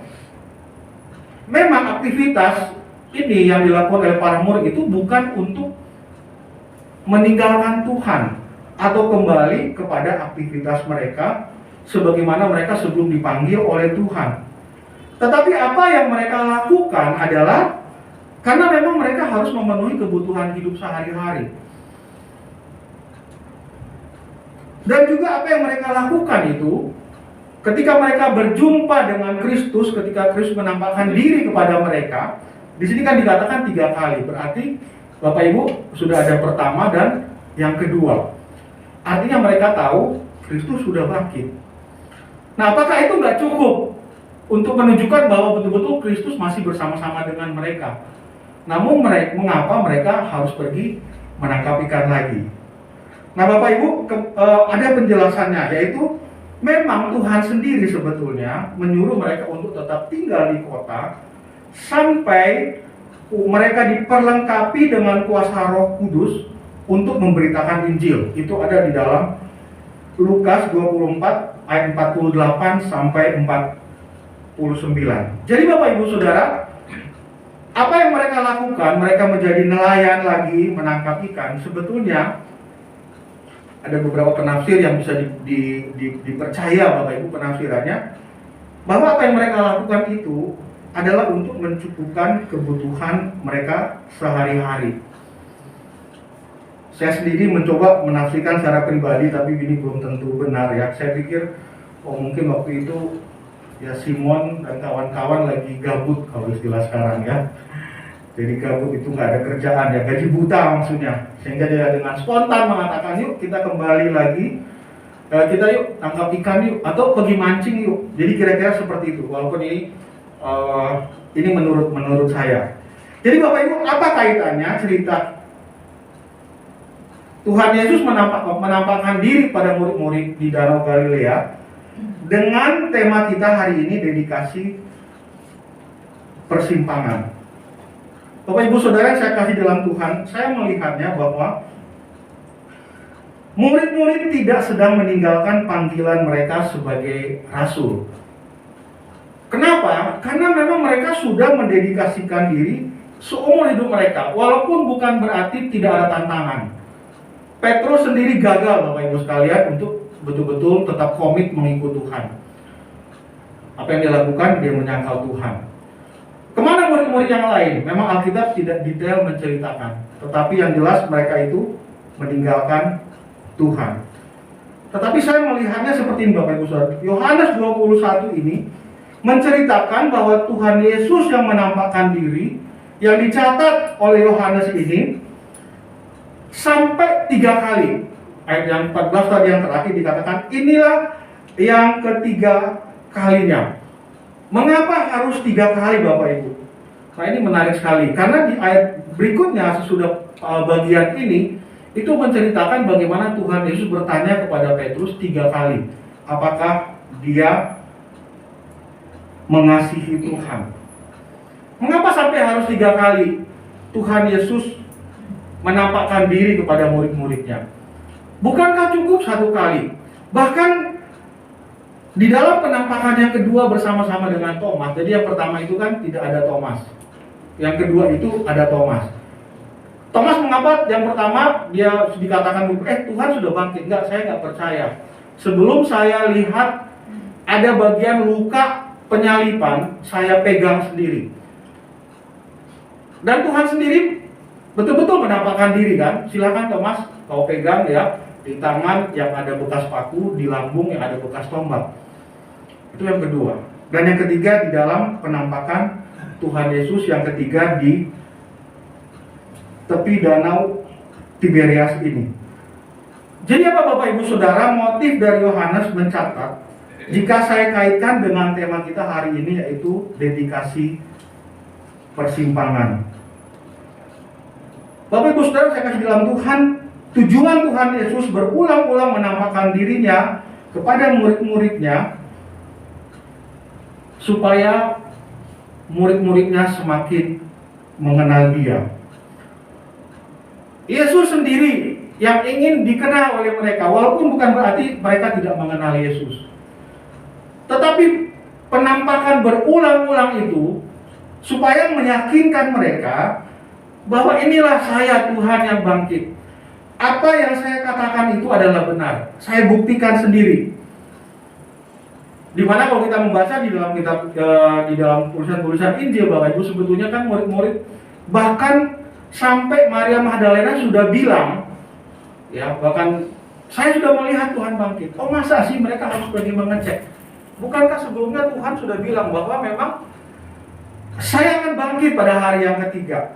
memang aktivitas ini yang dilakukan oleh para murid itu bukan untuk meninggalkan Tuhan atau kembali kepada aktivitas mereka sebagaimana mereka sebelum dipanggil oleh Tuhan. Tetapi apa yang mereka lakukan adalah karena memang mereka harus memenuhi kebutuhan hidup sehari-hari. Dan juga apa yang mereka lakukan itu ketika mereka berjumpa dengan Kristus, ketika Kristus menampakkan diri kepada mereka, di sini kan dikatakan 3 kali. Berarti Bapak Ibu sudah ada pertama dan yang kedua. Artinya mereka tahu Kristus sudah bangkit. Nah, apakah itu nggak cukup untuk menunjukkan bahwa betul-betul Kristus masih bersama-sama dengan mereka? Namun mengapa mereka harus pergi menangkap ikan lagi? Nah, Bapak Ibu, ada penjelasannya, yaitu memang Tuhan sendiri sebetulnya menyuruh mereka untuk tetap tinggal di kota sampai mereka diperlengkapi dengan kuasa Roh Kudus untuk memberitakan Injil. Itu ada di dalam Lukas 24 ayat 48 sampai 49. Jadi Bapak Ibu Saudara, apa yang mereka lakukan? Mereka menjadi nelayan lagi menangkap ikan. Sebetulnya ada beberapa penafsir yang bisa dipercaya Bapak Ibu penafsirannya, bahwa apa yang mereka lakukan itu adalah untuk mencukupkan kebutuhan mereka sehari-hari. Saya sendiri mencoba menafsirkan secara pribadi, tapi ini belum tentu benar ya. Saya pikir, mungkin waktu itu ya Simon dan kawan-kawan lagi gabut kalau istilah sekarang ya. Jadi gabut itu nggak ada kerjaan ya, gaji buta maksudnya. Sehingga dia dengan spontan mengatakan, yuk kita kembali lagi, kita yuk tangkap ikan yuk, atau pergi mancing yuk. Jadi kira-kira seperti itu, walaupun ini menurut saya. Jadi Bapak Ibu, apa kaitannya cerita Tuhan Yesus menampakkan diri pada murid-murid di Danau Galilea dengan tema kita hari ini, dedikasi persimpangan. Bapak Ibu Saudara yang saya kasih dalam Tuhan, saya melihatnya bahwa murid-murid tidak sedang meninggalkan panggilan mereka sebagai rasul. Kenapa? Karena memang mereka sudah mendedikasikan diri seumur hidup mereka, walaupun bukan berarti tidak ada tantangan. Petrus sendiri gagal Bapak Ibu sekalian untuk betul-betul tetap komit mengikut Tuhan. Apa yang dia lakukan? Dia menyangkal Tuhan. Kemana murid-murid yang lain? Memang Alkitab tidak detail menceritakan, tetapi yang jelas mereka itu meninggalkan Tuhan. Tetapi saya melihatnya seperti ini Bapak Ibu Saudara. Yohanes 21 ini menceritakan bahwa Tuhan Yesus yang menampakkan diri, yang dicatat oleh Yohanes ini sampai 3 kali. Ayat yang 14 tadi yang terakhir dikatakan, inilah yang ketiga kalinya. Mengapa harus 3 kali Bapak Ibu? Nah ini menarik sekali, karena di ayat berikutnya sesudah bagian ini, itu menceritakan bagaimana Tuhan Yesus bertanya kepada Petrus 3 kali, apakah dia mengasihi Tuhan. Mengapa sampai harus 3 kali Tuhan Yesus menampakkan diri kepada murid-muridnya? Bukankah cukup 1 kali? Bahkan di dalam penampakan yang kedua bersama-sama dengan Thomas. Jadi yang pertama itu kan tidak ada Thomas, yang kedua itu ada Thomas. Thomas mengapa yang pertama dia dikatakan Tuhan sudah bangkit? Enggak, saya nggak percaya. Sebelum saya lihat ada bagian luka penyalipan, saya pegang sendiri. Dan Tuhan sendiri betul-betul menampakkan diri kan. Silakan Thomas, kau pegang ya, di tangan yang ada bekas paku, di lambung yang ada bekas tombak. Itu yang kedua. Dan yang ketiga di dalam penampakan Tuhan Yesus yang ketiga di tepi danau Tiberias ini. Jadi apa Bapak Ibu Saudara motif dari Yohanes mencatat, jika saya kaitkan dengan tema kita hari ini, yaitu dedikasi persimpangan. Bapak Ibu Saudara saya kasih dalam Tuhan, tujuan Tuhan Yesus berulang-ulang menampakkan dirinya kepada murid-muridnya supaya murid-muridnya semakin mengenal Dia. Yesus sendiri yang ingin dikenal oleh mereka, walaupun bukan berarti mereka tidak mengenal Yesus. Tetapi penampakan berulang-ulang itu supaya meyakinkan mereka bahwa inilah saya, Tuhan yang bangkit. Apa yang saya katakan itu adalah benar. Saya buktikan sendiri. Dimana kalau kita membaca di dalam kitab di dalam tulisan-tulisan Injil, Bapak Ibu, sebetulnya kan murid-murid bahkan sampai Maria Magdalena sudah bilang, ya, bahkan saya sudah melihat Tuhan bangkit. Oh, masa sih mereka harus pergi mengecek? Bukankah sebelumnya Tuhan sudah bilang bahwa memang saya akan bangkit pada hari yang ketiga?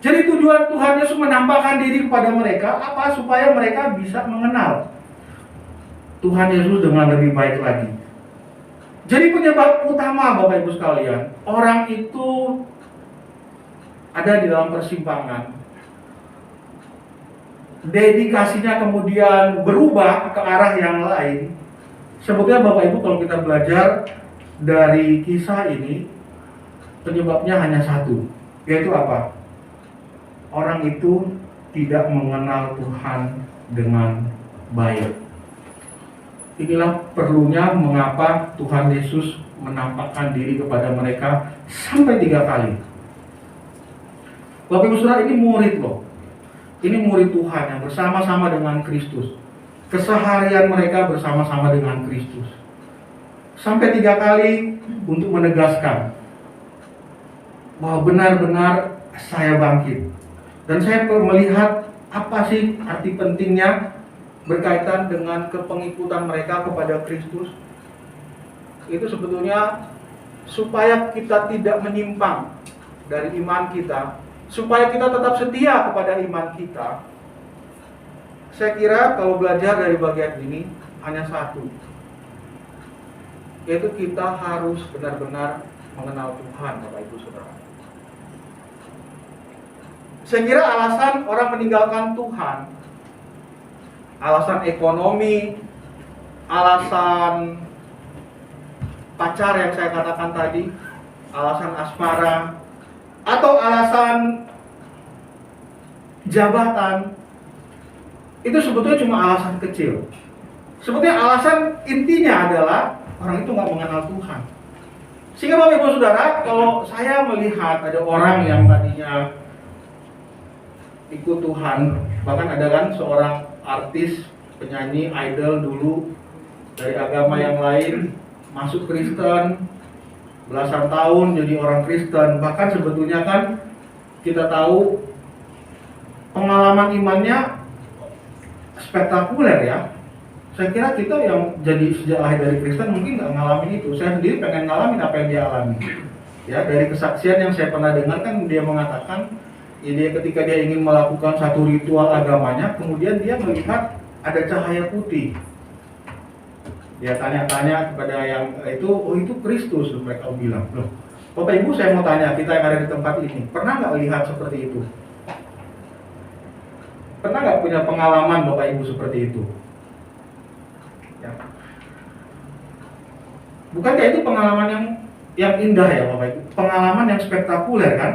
Jadi tujuan Tuhan Yesus menampakkan diri kepada mereka apa? Supaya mereka bisa mengenal Tuhan Yesus dengan lebih baik lagi. Jadi penyebab utama, Bapak Ibu sekalian, orang itu ada di dalam persimpangan. Dedikasinya kemudian berubah ke arah yang lain. Sebetulnya Bapak Ibu, kalau kita belajar dari kisah ini, penyebabnya hanya satu, yaitu apa? Orang itu tidak mengenal Tuhan dengan baik. Inilah perlunya mengapa Tuhan Yesus menampakkan diri kepada mereka sampai 3 kali. Bapak Ibu Saudara, ini murid loh. Ini murid Tuhan yang bersama-sama dengan Kristus. Keseharian mereka bersama-sama dengan Kristus. Sampai 3 kali untuk menegaskan bahwa benar-benar saya bangkit. Dan saya melihat apa sih arti pentingnya berkaitan dengan kepengikutan mereka kepada Kristus. Itu sebetulnya supaya kita tidak menyimpang dari iman kita, supaya kita tetap setia kepada iman kita. Saya kira kalau belajar dari bagian ini hanya satu, yaitu kita harus benar-benar mengenal Tuhan, Bapak Ibu Saudara. Saya kira alasan orang meninggalkan Tuhan, alasan ekonomi, alasan pacar yang saya katakan tadi, alasan asmara, atau alasan jabatan, itu sebetulnya cuma alasan kecil. Sebetulnya alasan intinya adalah orang itu nggak mengenal Tuhan. Sehingga Bapak Ibu Saudara, kalau saya melihat ada orang yang tadinya ikut Tuhan, bahkan ada kan seorang artis, penyanyi, idol dulu dari agama yang lain, masuk Kristen, belasan tahun jadi orang Kristen. Bahkan sebetulnya kan kita tahu pengalaman imannya spektakuler ya. Saya kira kita yang jadi sejak lahir dari Kristen mungkin nggak ngalamin itu. Saya sendiri pengen ngalamin apa yang dia alami. Ya, dari kesaksian yang saya pernah dengar kan dia mengatakan, ya, dia ketika dia ingin melakukan satu ritual agamanya, kemudian dia melihat ada cahaya putih. Dia tanya-tanya kepada yang itu, oh itu Kristus, mereka bilang. Loh, Bapak Ibu, saya mau tanya, kita yang ada di tempat ini, pernah nggak lihat seperti itu? Pernah nggak punya pengalaman Bapak Ibu seperti itu? Ya. Bukankah itu pengalaman yang indah ya Bapak Ibu? Pengalaman yang spektakuler kan?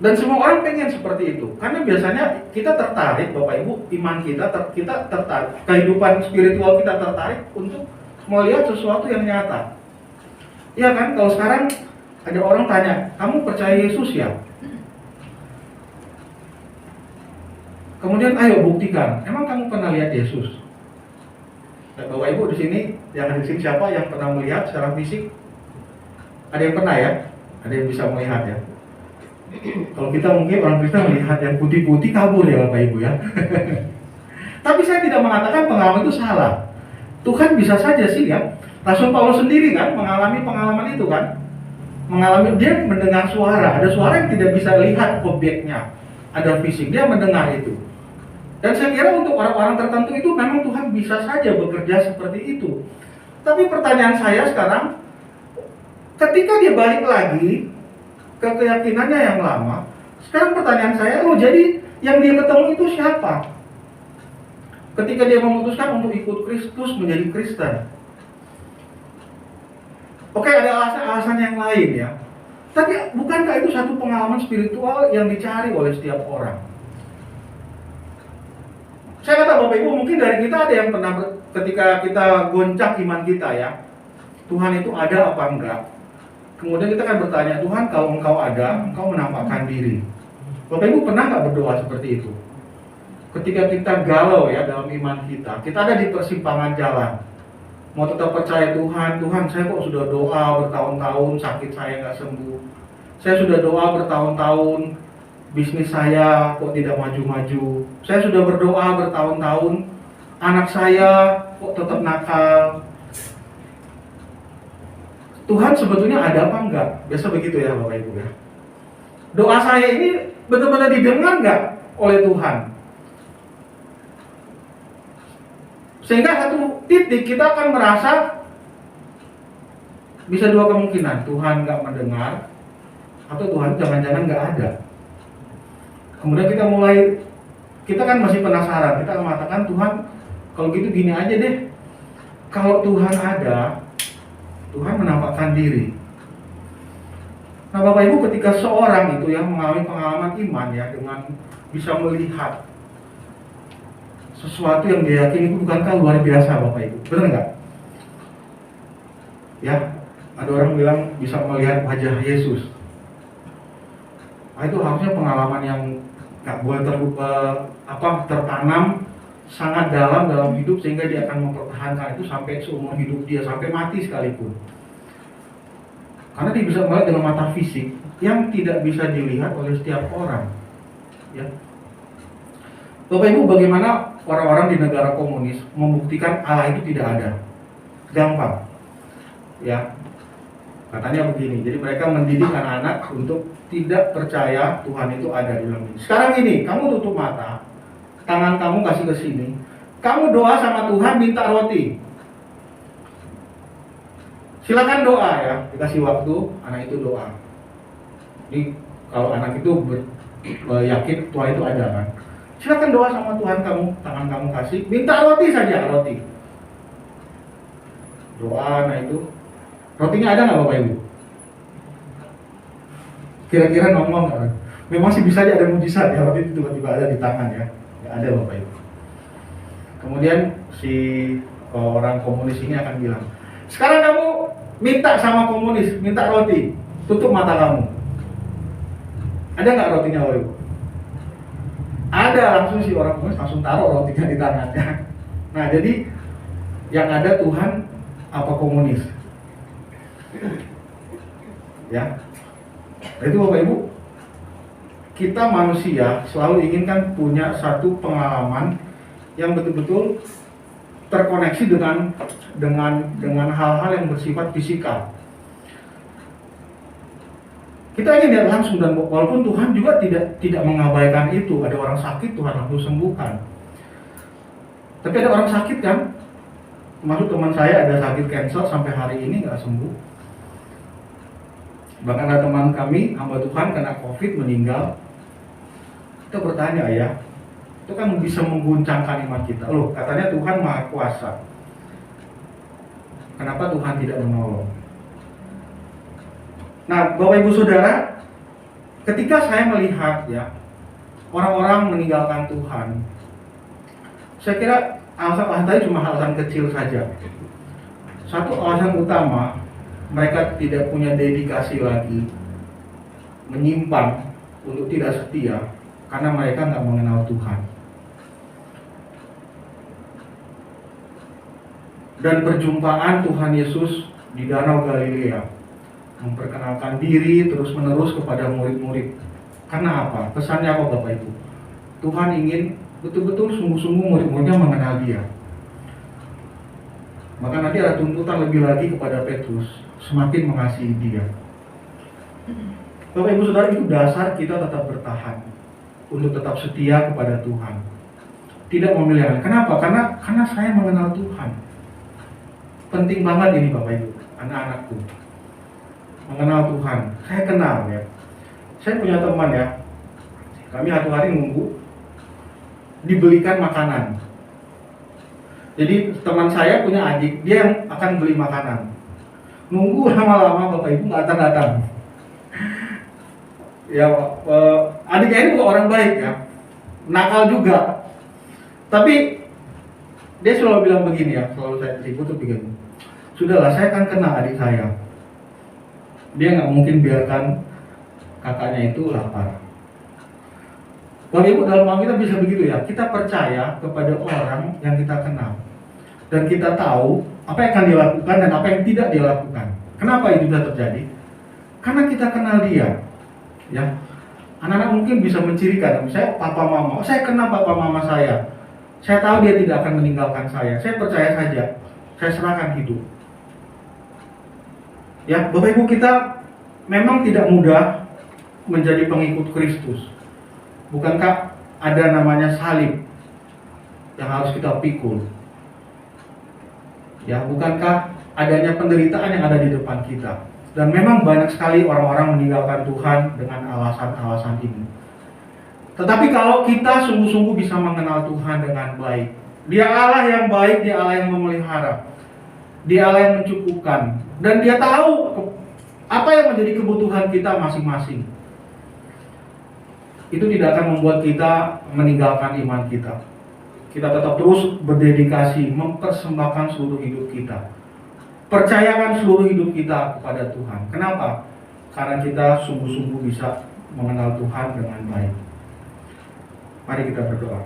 Dan semua orang pengen seperti itu. Karena biasanya kita tertarik, Bapak Ibu, iman kita tertarik, kehidupan spiritual kita tertarik untuk melihat sesuatu yang nyata. Iya kan? Kalau sekarang ada orang tanya, kamu percaya Yesus ya? Kemudian ayo buktikan, emang kamu pernah lihat Yesus? Nah, Bapak Ibu di sini, yang ada di sini siapa yang pernah melihat secara fisik? Ada yang pernah ya? Ada yang bisa melihat ya? Kalau kita mungkin orang Kristen melihat yang putih-putih kabur ya Bapak Ibu ya. Tapi saya tidak mengatakan pengalaman itu salah. Tuhan bisa saja sih ya. Rasul Paulus sendiri kan mengalami pengalaman itu kan. Mengalami, dia mendengar suara. Ada suara yang tidak bisa lihat objeknya. Ada fisik, dia mendengar itu. Dan saya kira untuk orang-orang tertentu itu memang Tuhan bisa saja bekerja seperti itu. Tapi pertanyaan saya sekarang, ketika dia balik lagi ke keyakinannya yang lama, sekarang pertanyaan saya, oh jadi yang dia ketemu itu siapa? Ketika dia memutuskan untuk ikut Kristus menjadi Kristen. Oke, ada alasan-alasan yang lain ya. Tapi bukankah itu satu pengalaman spiritual yang dicari oleh setiap orang? Saya kata Bapak Ibu, mungkin dari kita ada yang pernah ketika kita goncang iman kita ya, Tuhan itu ada apa enggak? Kemudian kita kan bertanya, Tuhan kalau Engkau ada, Engkau menampakkan diri. Bapak Ibu pernah nggak berdoa seperti itu? Ketika kita galau ya dalam iman kita ada di persimpangan jalan. Mau tetap percaya Tuhan, Tuhan saya kok sudah doa bertahun-tahun, sakit saya nggak sembuh. Saya sudah doa bertahun-tahun, bisnis saya kok tidak maju-maju. Saya sudah berdoa bertahun-tahun, anak saya kok tetap nakal. Tuhan sebetulnya ada apa enggak? Biasa begitu ya Bapak Ibu ya. Doa saya ini benar-benar didengar enggak oleh Tuhan? Sehingga satu titik kita akan merasa bisa dua kemungkinan, Tuhan nggak mendengar atau Tuhan jangan-jangan nggak ada. Kemudian kita kan masih penasaran, kita mengatakan Tuhan kalau gitu gini aja deh, kalau Tuhan ada, Tuhan menampakkan diri. Nah Bapak Ibu, ketika seorang itu yang mengalami pengalaman iman ya dengan bisa melihat sesuatu yang dia yakini itu bukankah luar biasa Bapak Ibu? Benar nggak? Ya, ada orang bilang bisa melihat wajah Yesus. Nah, itu harusnya pengalaman yang nggak boleh tertanam sangat dalam hidup sehingga dia akan mempertahankan itu sampai seumur hidup dia, sampai mati sekalipun. Karena dia bisa melihat dengan mata fisik yang tidak bisa dilihat oleh setiap orang. Ya. Bapak Ibu, bagaimana orang-orang di negara komunis membuktikan Allah itu tidak ada? Gampang. Ya. Katanya begini, jadi mereka mendidik anak-anak untuk tidak percaya Tuhan itu ada di dalam ini. Sekarang ini, kamu tutup mata, tangan kamu kasih ke sini, kamu doa sama Tuhan minta roti. Silakan doa ya, dikasih waktu, anak itu doa. Ini kalau anak itu yakin Tuhan itu ada kan. Silakan doa sama Tuhan kamu, tangan kamu kasih, minta roti saja, roti. Doa, nah itu. Rotinya ada nggak Bapak Ibu? Kira-kira ngomong nggak? Memang sih bisa aja ada mujizat ya, roti itu tiba-tiba ada di tangan ya. Nggak ada Bapak Ibu. Kemudian si orang komunis ini akan bilang, sekarang kamu minta sama komunis, minta roti, tutup mata kamu. Ada nggak rotinya Bapak Ibu? Ada, langsung si orang komunis langsung taruh rotinya di tangannya. Nah jadi yang ada Tuhan apa komunis? Ya, itu Bapak Ibu, kita manusia selalu inginkan punya satu pengalaman yang betul-betul terkoneksi dengan hal-hal yang bersifat fisikal. Kita ingin lihat langsung, dan walaupun Tuhan juga tidak mengabaikan itu. Ada orang sakit Tuhan langsung sembuhkan. Tapi ada orang sakit kan, termasuk teman saya ada sakit kanker sampai hari ini nggak sembuh. Bahkan ada teman kami hamba Tuhan kena COVID meninggal. Kita bertanya ya, itu kan bisa mengguncangkan iman kita. Loh, katanya Tuhan Maha Kuasa. Kenapa Tuhan tidak menolong? Nah, Bapak Ibu Saudara, ketika saya melihat ya orang-orang meninggalkan Tuhan, saya kira alasan tadi cuma alasan kecil saja. Satu alasan utama, mereka tidak punya dedikasi lagi, menyimpan untuk tidak setia karena mereka nggak mengenal Tuhan. Dan perjumpaan Tuhan Yesus di Danau Galilea memperkenalkan diri terus-menerus kepada murid-murid. Karena apa? Pesannya apa Bapak Ibu? Tuhan ingin betul-betul sungguh-sungguh murid-muridnya mengenal Dia. Maka nanti ada tuntutan lebih lagi kepada Petrus, semakin mengasihi Dia. Bapak Ibu Saudara, itu dasar kita tetap bertahan untuk tetap setia kepada Tuhan. Tidak memilih. Kenapa? Karena saya mengenal Tuhan. Penting banget ini Bapak Ibu, anak-anakku. Mengenal Tuhan. Saya kenal ya. Saya punya teman ya. Kami satu hari nunggu dibelikan makanan. Jadi teman saya punya adik, dia yang akan beli makanan. Nunggu lama-lama Bapak Ibu nggak datang. Ya, adiknya ini bukan orang baik ya, nakal juga. Tapi dia selalu bilang begini ya, selalu saya tipu tuh begini. Sudahlah, saya kan kenal adik saya. Dia nggak mungkin biarkan kakaknya itu lapar. Bapak Ibu, dalam hal kita bisa begitu ya, kita percaya kepada orang yang kita kenal. Dan kita tahu apa yang akan dilakukan dan apa yang tidak dilakukan. Kenapa itu bisa terjadi? Karena kita kenal dia. Ya, anak-anak mungkin bisa mencirikan, misalnya papa mama, saya kenal papa mama saya tahu dia tidak akan meninggalkan saya percaya saja, saya serahkan hidup. Ya, Bapak Ibu, kita memang tidak mudah menjadi pengikut Kristus. Bukankah ada namanya salib yang harus kita pikul? Ya, bukankah adanya penderitaan yang ada di depan kita? Dan memang banyak sekali orang-orang meninggalkan Tuhan dengan alasan-alasan ini. Tetapi kalau kita sungguh-sungguh bisa mengenal Tuhan dengan baik, Dia Allah yang baik, Dia Allah yang memelihara, Dia Allah yang mencukupkan, dan Dia tahu apa yang menjadi kebutuhan kita masing-masing. Itu tidak akan membuat kita meninggalkan iman kita. Kita tetap terus berdedikasi, mempersembahkan seluruh hidup kita. Percayakan seluruh hidup kita kepada Tuhan. Kenapa? Karena kita sungguh-sungguh bisa mengenal Tuhan dengan baik. Mari kita berdoa.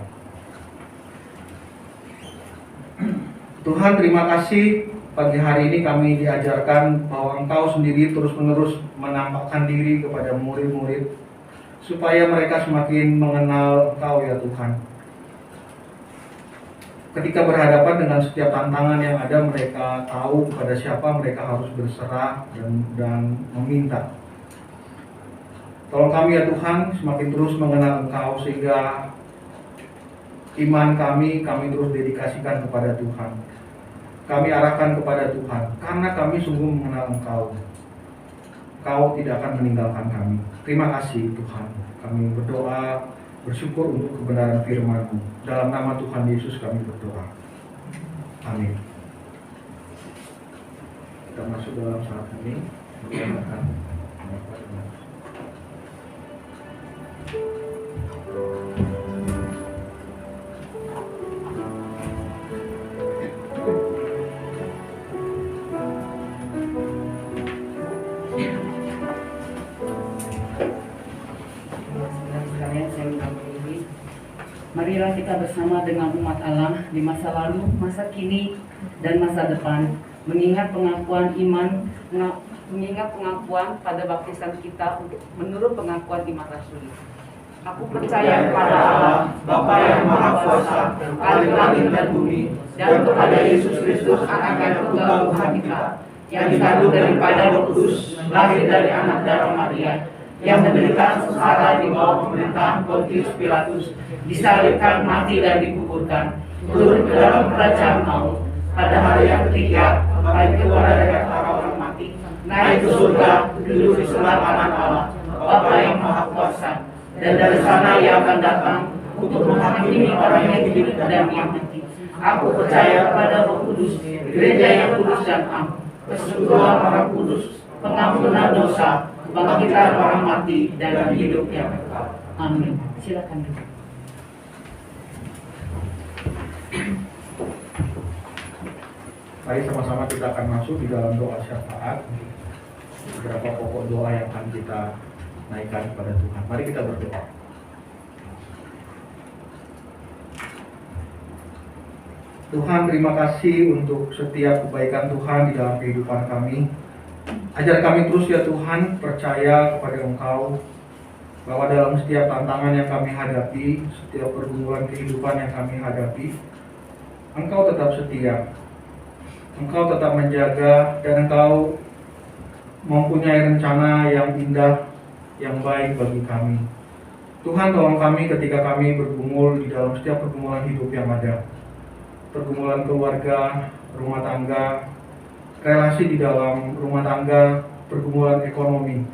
Tuhan, terima kasih pagi hari ini kami diajarkan bahwa Engkau sendiri terus-menerus menampakkan diri kepada murid-murid supaya mereka semakin mengenal Engkau ya Tuhan. Ketika berhadapan dengan setiap tantangan yang ada, mereka tahu kepada siapa mereka harus berserah dan meminta. Tolong kami ya Tuhan, semakin terus mengenal Engkau sehingga iman kami terus dedikasikan kepada Tuhan. Kami arahkan kepada Tuhan karena kami sungguh mengenal Engkau. Engkau tidak akan meninggalkan kami. Terima kasih Tuhan. Kami berdoa, bersyukur untuk kebenaran firman-Mu. Dalam nama Tuhan Yesus kami berdoa. Amin. Kita masuk dalam saat ini. Marilah kita bersama dengan umat Allah di masa lalu, masa kini, dan masa depan mengingat pengakuan iman, mengingat pengakuan pada baptisan kita menurut pengakuan iman rasuli. Aku percaya kepada Allah, Bapa yang Maha Kuasa, Khalik langit dan bumi, dan kepada Yesus Kristus, Anak yang tunggal Tuhan kita, yang dikandung daripada Roh Kudus, lahir dari anak darah Maria, yang menderita sengsara di bawah pemerintahan Pontius Pilatus, disalibkan, mati dan dikuburkan, turun ke dalam kerajaan maut, pada hari yang ketiga bangkit keluar dari antara orang mati, naik ke surga, duduk di sebelah kanan Allah, Bapa yang Maha Kuasa, dan dari sana Ia akan datang untuk menghakimi orang yang hidup dan yang mati. Aku percaya kepada Roh Kudus, gereja yang kudus dan am, persekutuan orang kudus, pengampunan dosa, bangkitan orang mati dan hidup yang kekal. Amin. Silakan duduk. Mari sama-sama kita akan masuk di dalam doa syafaat. Beberapa pokok doa yang akan kita naikkan kepada Tuhan. Mari kita berdoa. Tuhan, terima kasih untuk setiap kebaikan Tuhan di dalam kehidupan kami. Ajar kami terus ya Tuhan, percaya kepada Engkau, bahwa dalam setiap tantangan yang kami hadapi, setiap pergumulan kehidupan yang kami hadapi, Engkau tetap setia. Engkau tetap menjaga dan Engkau mempunyai rencana yang indah, yang baik bagi kami. Tuhan, tolong kami ketika kami bergumul di dalam setiap pergumulan hidup yang ada. Pergumulan keluarga, rumah tangga, relasi di dalam rumah tangga, pergumulan ekonomi,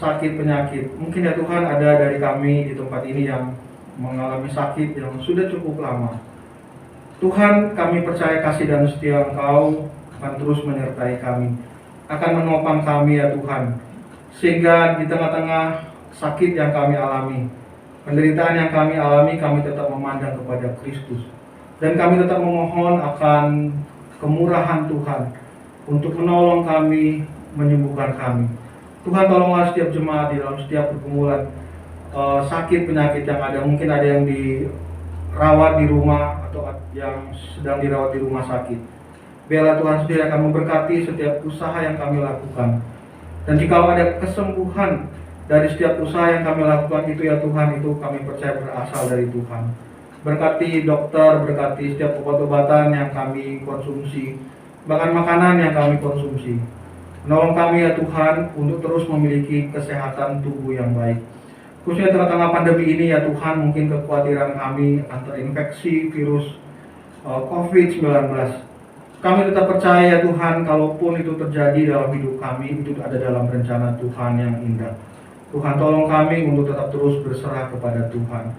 sakit penyakit. Mungkin ya Tuhan ada dari kami di tempat ini yang mengalami sakit yang sudah cukup lama. Tuhan, kami percaya kasih dan setia Engkau akan terus menyertai kami, akan menopang kami ya Tuhan, sehingga di tengah-tengah sakit yang kami alami, penderitaan yang kami alami, kami tetap memandang kepada Kristus. Dan kami tetap memohon akan kemurahan Tuhan untuk menolong kami, menyembuhkan kami. Tuhan, tolonglah setiap jemaat di dalam setiap pergumulan sakit penyakit yang ada. Mungkin ada yang dirawat di rumah atau yang sedang dirawat di rumah sakit. Biarlah Tuhan sendiri akan memberkati setiap usaha yang kami lakukan. Dan jika ada kesembuhan dari setiap usaha yang kami lakukan itu, ya Tuhan, itu kami percaya berasal dari Tuhan. Berkati dokter, berkati setiap obat-obatan yang kami konsumsi, bahkan makanan yang kami konsumsi. Menolong kami ya Tuhan untuk terus memiliki kesehatan tubuh yang baik. Khususnya tengah-tengah pandemi ini ya Tuhan, mungkin kekhawatiran kami akan terinfeksi virus COVID-19. Kami tetap percaya ya Tuhan, kalaupun itu terjadi dalam hidup kami, itu ada dalam rencana Tuhan yang indah. Tuhan, tolong kami untuk tetap terus berserah kepada Tuhan.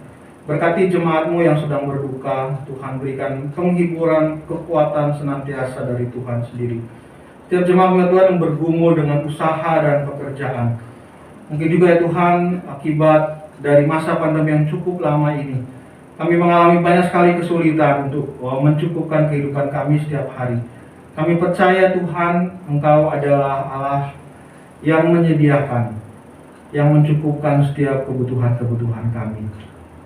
Berkati jemaat-Mu yang sedang berduka, Tuhan berikan penghiburan, kekuatan senantiasa dari Tuhan sendiri. Setiap jemaat-Mu ya Tuhan yang bergumul dengan usaha dan pekerjaan. Mungkin juga ya Tuhan, akibat dari masa pandemi yang cukup lama ini, kami mengalami banyak sekali kesulitan untuk mencukupkan kehidupan kami setiap hari. Kami percaya Tuhan, Engkau adalah Allah yang menyediakan, yang mencukupkan setiap kebutuhan-kebutuhan kami.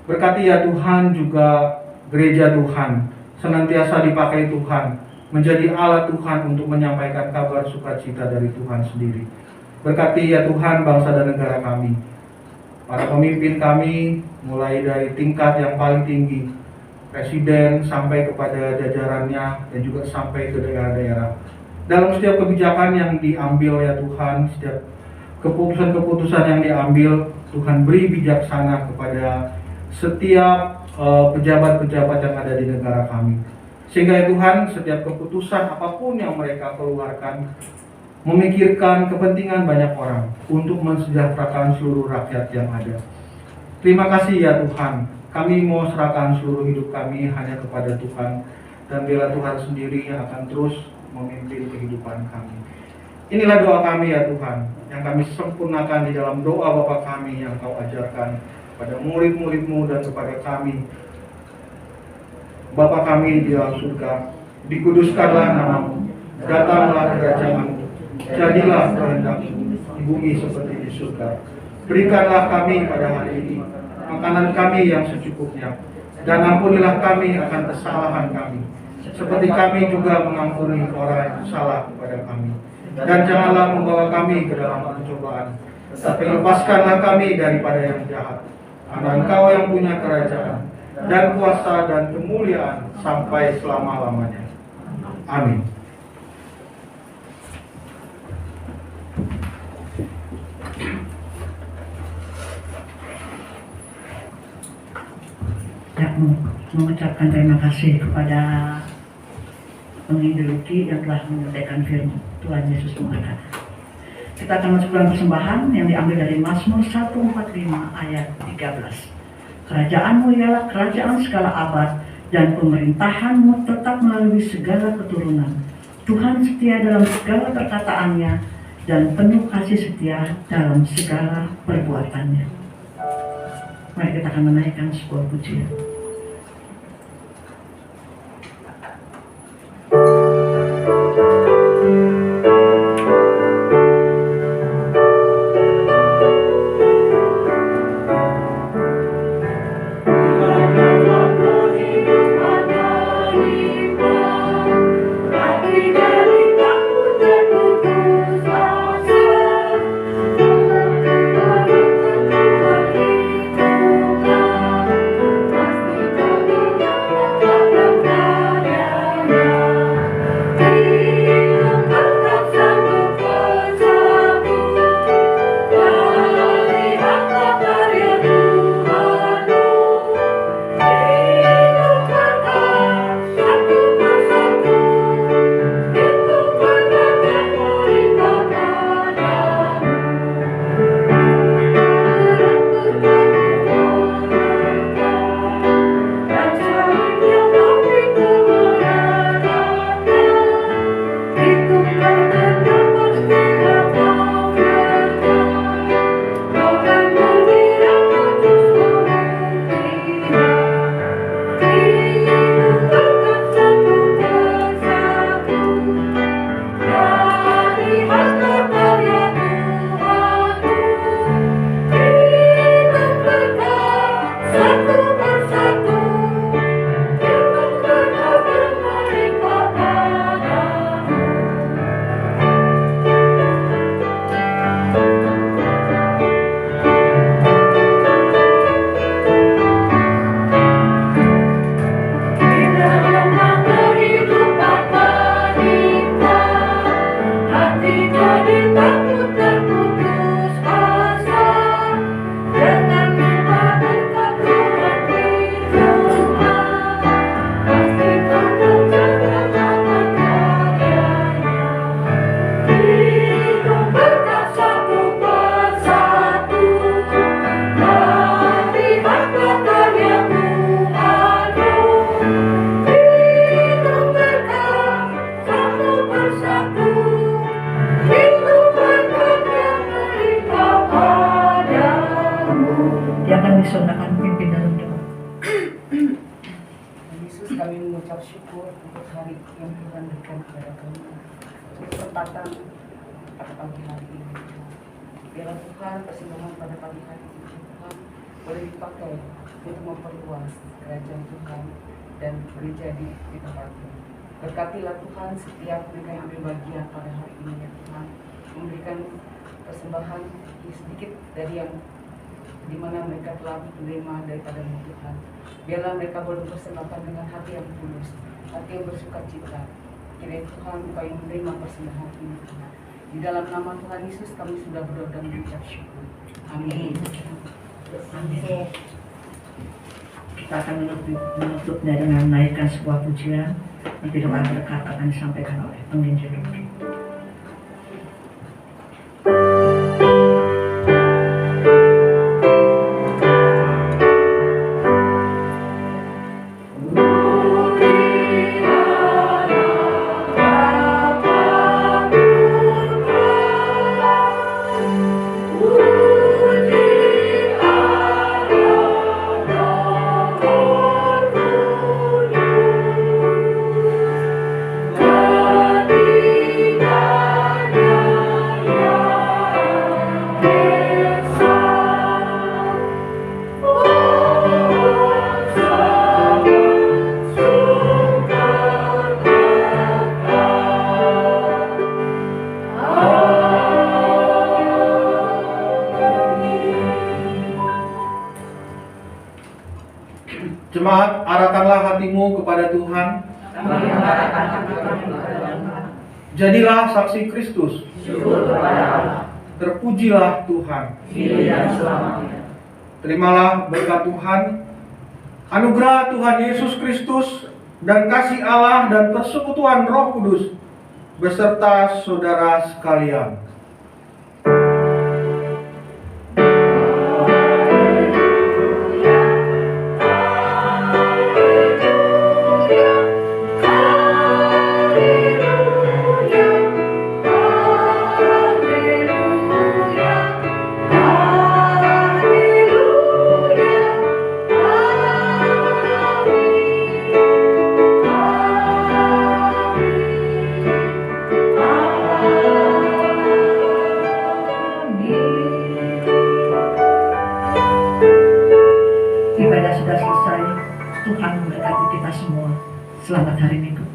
Berkati ya Tuhan juga gereja Tuhan, senantiasa dipakai Tuhan, menjadi alat Tuhan untuk menyampaikan kabar sukacita dari Tuhan sendiri. Berkati ya Tuhan bangsa dan negara kami, para pemimpin kami, mulai dari tingkat yang paling tinggi, presiden sampai kepada jajarannya dan juga sampai ke daerah-daerah. Dalam setiap kebijakan yang diambil ya Tuhan, setiap keputusan-keputusan yang diambil, Tuhan beri bijaksana kepada setiap pejabat-pejabat yang ada di negara kami. Sehingga ya Tuhan, setiap keputusan apapun yang mereka keluarkan memikirkan kepentingan banyak orang untuk mensejahterakan seluruh rakyat yang ada. Terima kasih ya Tuhan, kami mau serahkan seluruh hidup kami hanya kepada Tuhan, dan biarlah Tuhan sendiri yang akan terus memimpin kehidupan kami. Inilah doa kami ya Tuhan, yang kami sempurnakan di dalam doa Bapa kami yang Kau ajarkan pada murid-murid-Mu dan kepada kami. Bapa kami di dalam surga, dikuduskanlah nama-Mu, datanglah kerajaan-Mu, jadilah kehendak-Mu di bumi seperti di surga. Berikanlah kami pada hari ini makanan kami yang secukupnya, dan ampunilah kami akan kesalahan kami, seperti kami juga mengampuni orang yang salah kepada kami. Dan janganlah membawa kami ke dalam pencobaan, tapi lepaskanlah kami daripada yang jahat. Karena Engkau yang punya kerajaan dan kuasa dan kemuliaan sampai selama-lamanya. Amin. Ya, mengucapkan terima kasih kepada penginjil yang telah menyampaikan firman Tuhan Yesus memberkati. Kita akan masuk dalam persembahan yang diambil dari Mazmur 145 ayat 13. Kerajaan-Mu ialah kerajaan segala abad, dan pemerintahan-Mu tetap melalui segala keturunan. Tuhan setia dalam segala perkataannya, dan penuh kasih setia dalam segala perbuatannya. Mari kita akan menaikkan sebuah pujian. Mas menarik yang Tuhan berikan kepada kami. Kesempatan pada pagi hari ini. Biarlah Tuhan persembahan pada pagi hari ini Tuhan boleh dipakai untuk memperluas kerajaan Tuhan dan gereja di tempat ini. Berkatilah Tuhan setiap mereka yang ambil bagian pada hari ini ya Tuhan, memberikan persembahan sedikit dari yang dimana mereka telah menerima daripada Tuhan. Biarlah mereka boleh mempersembahkan dengan hati yang tulus, hati yang bersuka cita. Kiranya Tuhan Engkau yang menerima persembahan ini Tuhan. Di dalam nama Tuhan Yesus kami sudah berdoa dan mengucap syukur. Amin. Amin. Kita akan menutupnya dengan menaikkan sebuah pujian. Nanti doa berkat akan disampaikan oleh penginjil. Jemaat, arahkanlah hatimu kepada Tuhan. Jadilah saksi Kristus. Terpujilah Tuhan. Terimalah berkat Tuhan, anugerah Tuhan Yesus Kristus, dan kasih Allah dan persekutuan Roh Kudus beserta saudara sekalian. Ibadah sudah selesai. Tuhan memberkati kita semua. Selamat hari Minggu.